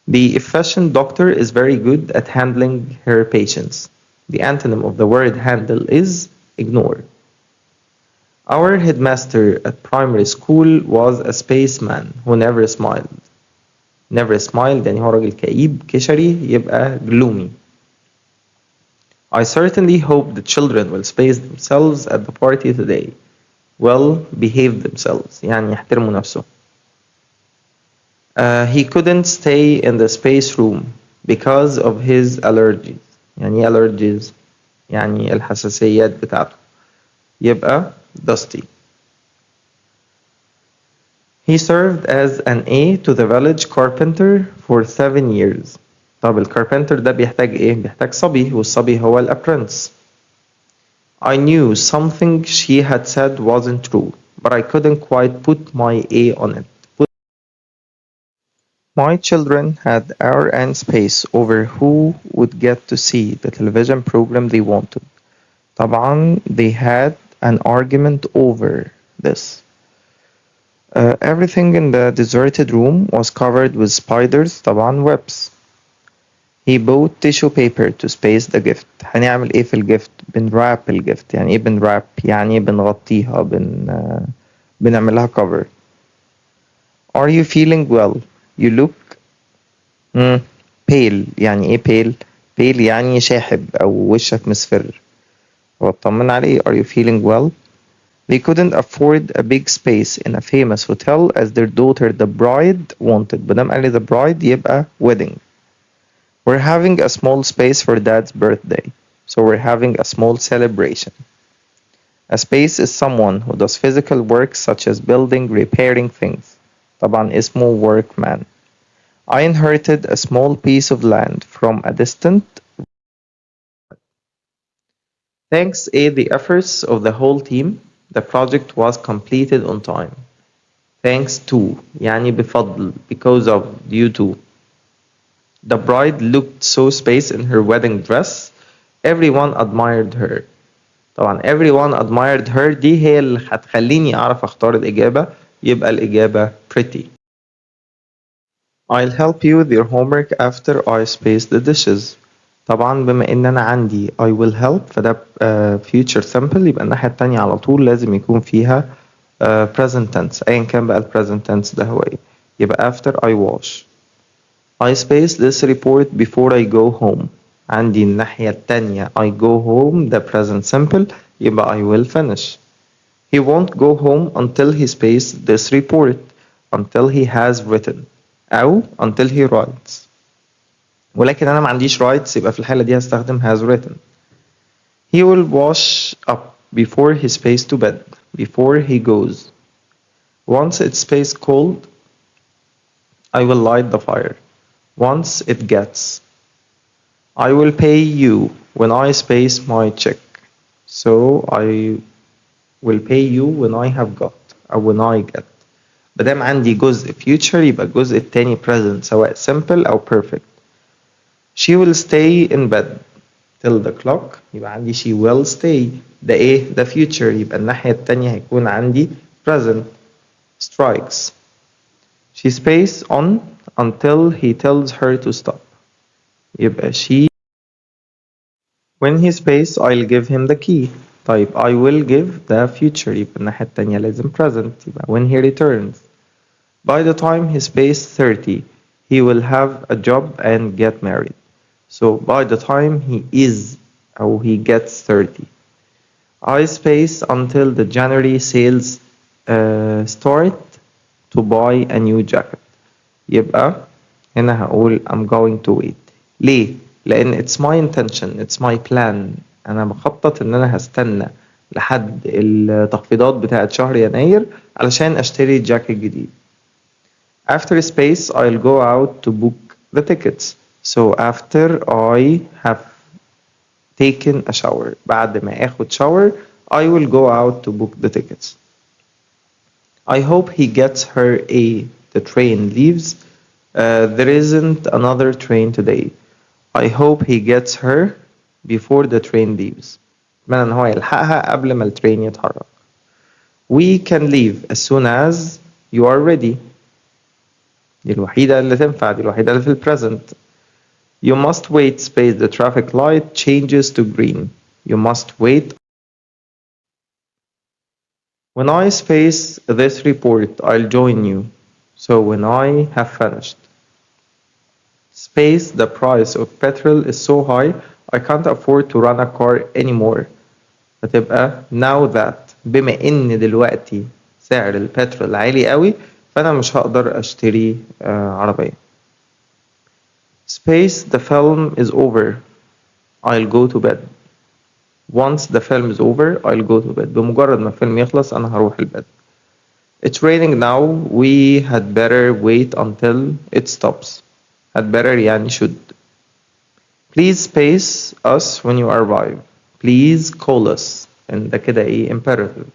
The efficient doctor is very good at handling her patients. The antonym of the word handle is ignore. Our headmaster at primary school was a spaceman who never smiled. Never smiled يعني هو راجل كئيب كشري يبقى gloomy. I certainly hope the children will space themselves at the party today. Well, behave themselves يعني يحترموا نفسهم. He couldn't stay in the space room because of his allergies. يعني إيه allergies؟ يعني الحساسيات بتاعته. يبقى dusty. He served as an aide to the village carpenter for 7 years. طب الكاربنتر ده بيحتاج ايه؟ بيحتاج صبي والصبي هو الapprentice. I knew something she had said wasn't true, but I couldn't quite put my A on it. My children had hour and space over who would get to see the television program they wanted. طبعا they had an argument over this. Everything in the deserted room was covered with spiders طبعا webs. He bought tissue paper to space the gift. هنعمل ايه في الجفت؟ بنراب الجفت. يعني ايه بنراب؟ يعني بنغطيها بنعمل لها cover. Are you feeling well? You look pale. يعني ايه pale؟ pale يعني شاحب أو وشك مصفر. هو اطمن عليه. Are you feeling well? They couldn't afford a big space in a famous hotel as their daughter the bride wanted. مادام قال لي the bride يبقى wedding. We're having a small space for dad's birthday. So we're having a small celebration. A space is someone who does physical work such as building, repairing things. طبعا اسمه workman. I inherited a small piece of land from a distant. Thanks to the efforts of the whole team, the project was completed on time. Thanks to يعني بفضل because of due to. The bride looked so space in her wedding dress. Everyone admired her. طبعا everyone admired her دي هي اللي هتخليني أعرف أختار الإجابة. يبقى الإجابة pretty. I'll help you with your homework after I space the dishes. طبعا بما إن أنا عندي I will help فده future simple يبقى الناحية التانية على طول لازم يكون فيها present tense أيا كان بقى ال present tense ده هو إيه. يبقى after I wash. I space this report before I go home. عندي الناحية التانية I go home the present simple يبقى I will finish. He won't go home until he space this report until he has written أو until he writes. ولكن أنا ما عنديش writes يبقى في الحالة دي هستخدم has written. He will wash up before he space to bed before he goes. Once it's space cold I will light the fire. Once it gets. I will pay you when I space my check. So I will pay you when I have got أو when I get. مادام عندي جزء future يبقى الجزء التاني present سواء simple أو perfect. She will stay in bed till the clock يبقى عندي she will stay. ده إيه؟ ده future يبقى الناحية التانية هيكون عندي present strikes. She stays on until he tells her to stop. يبقى she. When he space I'll give him the key. طيب I will give the future يبقى الناحية التانية لازم present يبقى when he returns. By the time he space 30 he will have a job and get married. So by the time he is أو he gets 30. I space until the January sales start to buy a new jacket. يبقى هنا هقول I'm going to wait. ليه؟ لأن it's my intention, it's my plan. أنا بخطط إن أنا هستنى لحد التخفيضات بتاعت شهر يناير علشان أشتري جاكيت جديد. After space, I'll go out to book the tickets. So after I have taken a shower. بعد ما آخد shower, I will go out to book the tickets. I hope he gets her a. The train leaves. There isn't another train today. I hope he gets her before the train leaves. أتمنى إن هو يلحقها قبل ما الترين يتحرك. We can leave as soon as you are ready. دي الوحيدة اللي تنفع، دي الوحيدة اللي في البريزنت. You must wait space the traffic light changes to green. You must wait. When I space this report, I'll join you. So when I have finished. Space the price of petrol is so high I can't afford to run a car anymore. فتبقى now that بما إن دلوقتي سعر البترول عالي قوي فأنا مش هقدر أشتري عربية. Space the film is over. I'll go to bed. Once the film is over, I'll go to bed. بمجرد ما الفيلم يخلص أنا هروح البيت. It's raining now. We had better wait until it stops. Had better يعني should. Please space us when you arrive. Please call us. And ده كده إيه imperative.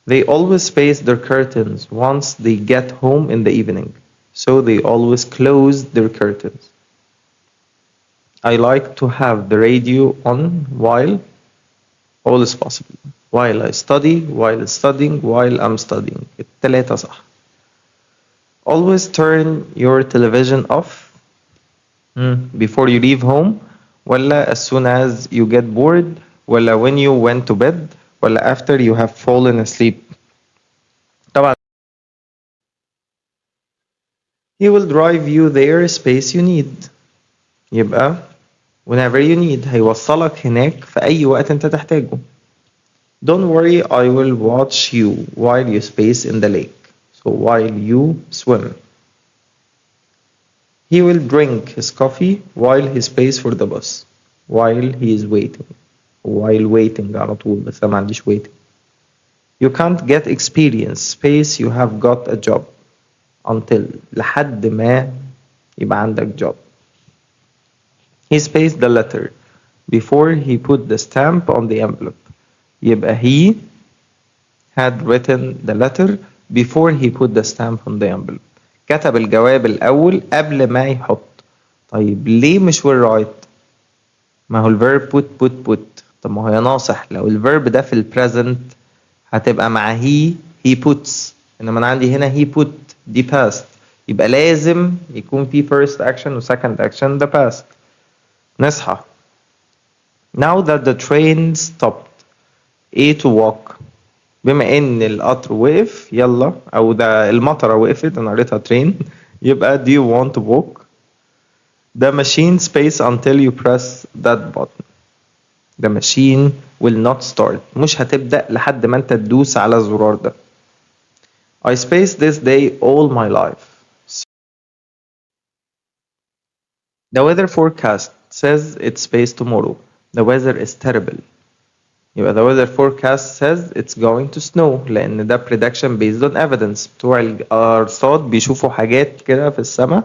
They always space their curtains once they get home in the evening. So they always close their curtains. I like to have the radio on while all is possible. While I study, while studying, while I'm studying. التلاتة صح. Always turn your television off before you leave home ولا as soon as you get bored ولا when you went to bed ولا after you have fallen asleep. طبعا he will drive you there space you need. يبقى whenever you need هيوصلك هناك في أي وقت أنت تحتاجه. Don't worry, I will watch you while you space in the lake. So while you swim. He will drink his coffee while he space for the bus. While he is waiting. While waiting على طول بس أنا ما عنديش waiting. You can't get experience space you have got a job. Until لحد ما يبقى عندك job. He spaced the letter before he put the stamp on the envelope. يبقى he had written the letter before he put the stamp on the envelope. كتب الجواب الأول قبل ما يحط. طيب ليه مش will write؟ ما هو الverb put. طب ما هو يا ناصح لو الverb ده في البريزنت هتبقى مع he puts. إنما أنا عندي هنا he put دي past. يبقى لازم يكون في first action و second action the past. نصحى. Now that the train stopped. A to walk. بما ان القطر وقف يلا او ده المطره وقفت انا قريتها train يبقى do you want to walk. The machine space until you press that button. The machine will not start. مش هتبدأ لحد ما انت تدوس على الزرار ده. I spaced this day all my life. The weather forecast says it's spaced tomorrow. The weather is terrible. يبقى the weather forecast says it's going to snow لأن ده prediction based on evidence. بتوع الأرصاد بيشوفوا حاجات كده في السماء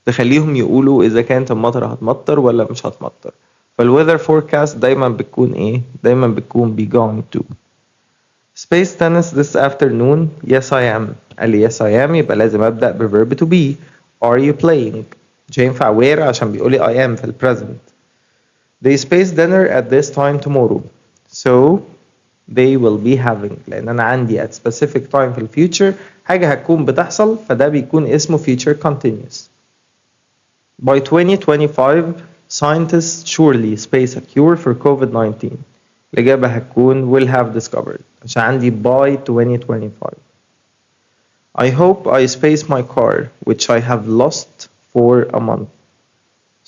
تخليهم يقولوا إذا كانت المطر هتمطر ولا مش هتمطر. فالweather forecast دايما بتكون إيه؟ دايما بتكون be going to. Space tennis this afternoon. Yes I am. قال لي yes I am يبقى لازم أبدأ بverb to be. Are you playing؟ مش هينفع where عشان بيقولي I am في البريزنت. They space dinner at this time tomorrow. So they will be having لأن أنا عندي at specific time في future حاجة هتكون بتحصل فده بيكون اسمه future continuous. By 2025 scientists surely space a cure for COVID-19. الإجابة هتكون will have discovered عشان عندي by 2025. I hope I space my car which I have lost for a month.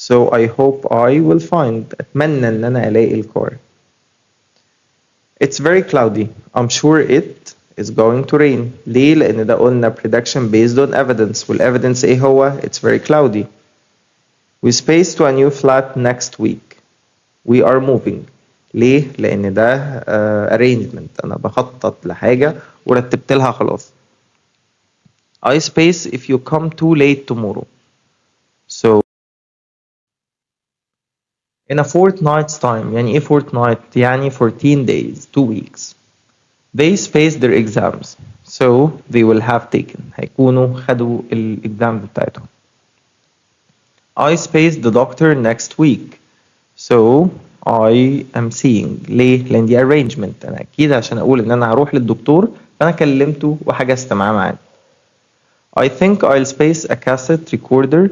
So I hope I will find. أتمنى إن أنا ألاقي الكار. It's very cloudy. I'm sure it is going to rain. ليه؟ لأن ده قلنا prediction based on evidence. والevidence إيه هو؟ It's very cloudy. We space to a new flat next week. We are moving. ليه؟ لأن ده arrangement. أنا بخطط لحاجة ورتبت لها خلاص. I space if you come too late tomorrow. So in a fortnight's time. يعني إيه fortnight؟ يعني 14 days, 2 weeks. They spaced their exams. So they will have taken. هيكونوا خدوا الإكزامز بتاعتهم. I spaced the doctor next week. So I am seeing. ليه؟ لأن دي arrangement. أنا أكيد عشان أقول إن أنا هروح للدكتور فأنا كلمته وحجزت معاه ميعاد. I think I'll space a cassette recorder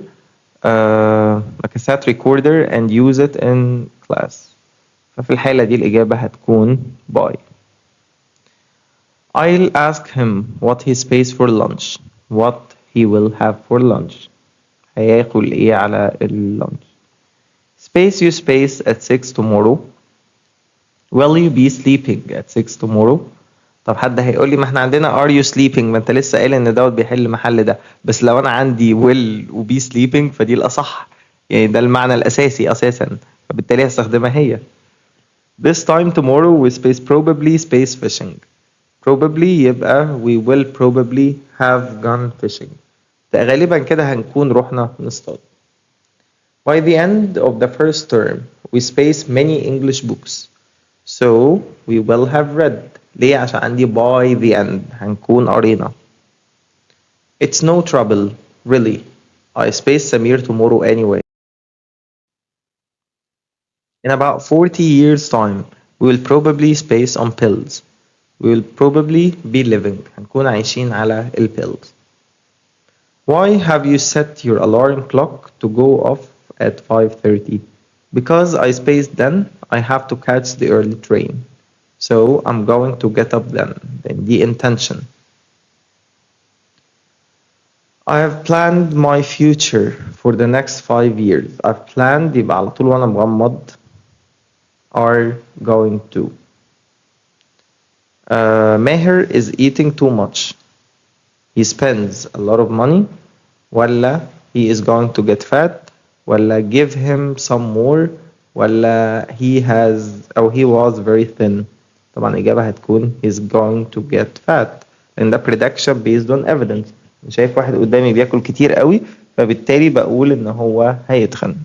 and use it in class. ففي الحالة دي الإجابة هتكون by. I'll ask him what he space for lunch. What he will have for lunch. هياكل إيه على اللانش. Space you space at 6 tomorrow. Will you be sleeping at 6 tomorrow? طب حد هيقول لي ما احنا عندنا are you sleeping، ما انت لسه قايل ان دوت بيحل محل ده، بس لو انا عندي will و be sleeping فدي الأصح، يعني ده المعنى الأساسي أساسا، فبالتالي هستخدمها هي. This time tomorrow we space probably space fishing. Probably يبقى we will probably have gone fishing. غالبا كده هنكون رحنا نصطاد. By the end of the first term we space many English books. So we will have read. ليه؟ عشان عندي by the end هنكون قرينا. It's no trouble, really. I space Samir tomorrow anyway. In about 40 years time we will probably space on pills. We will probably be living. هنكون عايشين على pills. Why have you set your alarm clock to go off at 5:30? Because I spaced then, I have to catch the early train. So I'm going to get up then. Then the intention. I have planned my future for the next 5 years. I've planned يبقى على طول وأنا مغمض are going to. Meher is eating too much. He spends a lot of money. ولا he is going to get fat. ولا give him some more. ولا he was very thin. طبعا الإجابة هتكون he's going to get fat. لأن ده prediction based on evidence. شايف واحد قدامي بياكل كتير قوي فبالتالي بقول إن هو هيتخن.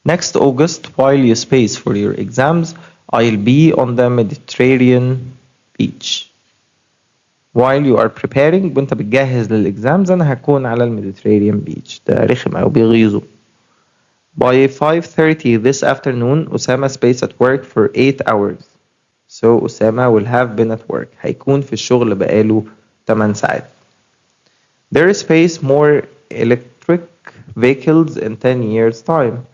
Next August, while you space for your exams, I'll be on the Mediterranean beach. While you are preparing وانت بتجهز للإكزامز أنا هكون على الميديترينيان بيتش. ده رخم أو بيغيظه. By 5:30 this afternoon, Osama spaced at work for 8 hours. So Osama will have been at work. هيكون في الشغل بقاله 8 ساعات. There is space more electric vehicles in 10 years' time.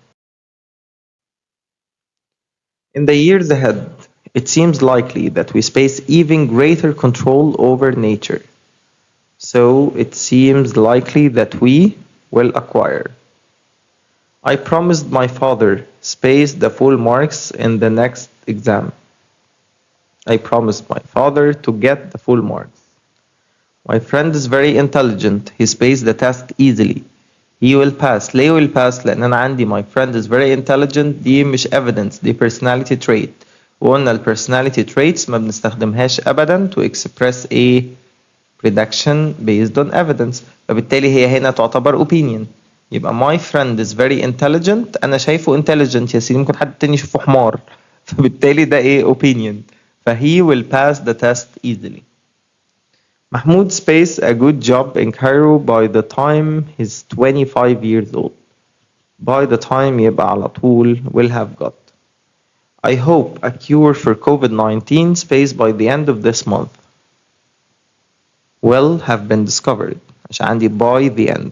In the years ahead, it seems likely that we space even greater control over nature. So it seems likely that we will acquire. I promised my father space the full marks in the next exam. I promised my father to get the full marks. My friend is very intelligent. He spaced the test easily. He will pass. ليه will pass؟ لأن أنا عندي my friend is very intelligent دي مش evidence دي personality trait. وقلنا ال personality traits ما بنستخدمهاش أبدا to express a prediction based on evidence. فبالتالي هي هنا تعتبر opinion. يبقى my friend is very intelligent أنا شايفه intelligent يا سيدي ممكن حد تاني يشوفه حمار. فبالتالي ده إيه opinion. فhe will pass the test easily. Mahmoud spaced a good job in Cairo by the time he's 25 years old. By the time يبقى على طول will have got. I hope a cure for COVID-19 spaced by the end of this month will have been discovered. عشان عندي by the end.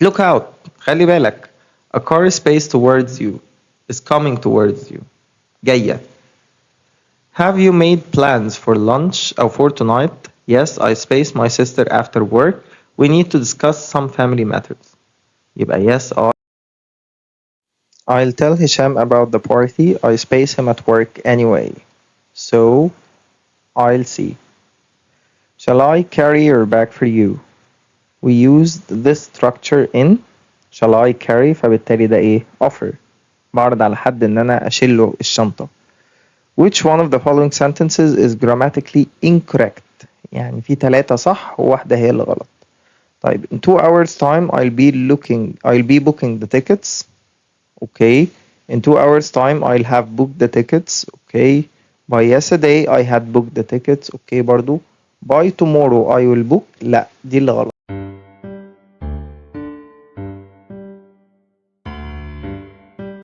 Look out. خلي بالك. A car spaced towards you is coming towards you. جاية. Have you made plans for lunch or for tonight? Yes, I spaced my sister after work. We need to discuss some family matters. يبقى yes I'll tell Hisham about the party. I space him at work anyway. So I'll see. Shall I carry your bag for you? We used this structure in shall I carry فبالتالي ده ايه offer بعرض على حد ان انا اشيله الشنطة. Which one of the following sentences is grammatically incorrect؟ يعني في 3 صح وواحدة هي اللي غلط. طيب in 2 hours time I'll be booking the tickets. Okay. In 2 hours time I'll have booked the tickets. Okay. By yesterday I had booked the tickets. Okay برضو. By tomorrow I will book. لا دي اللي غلط.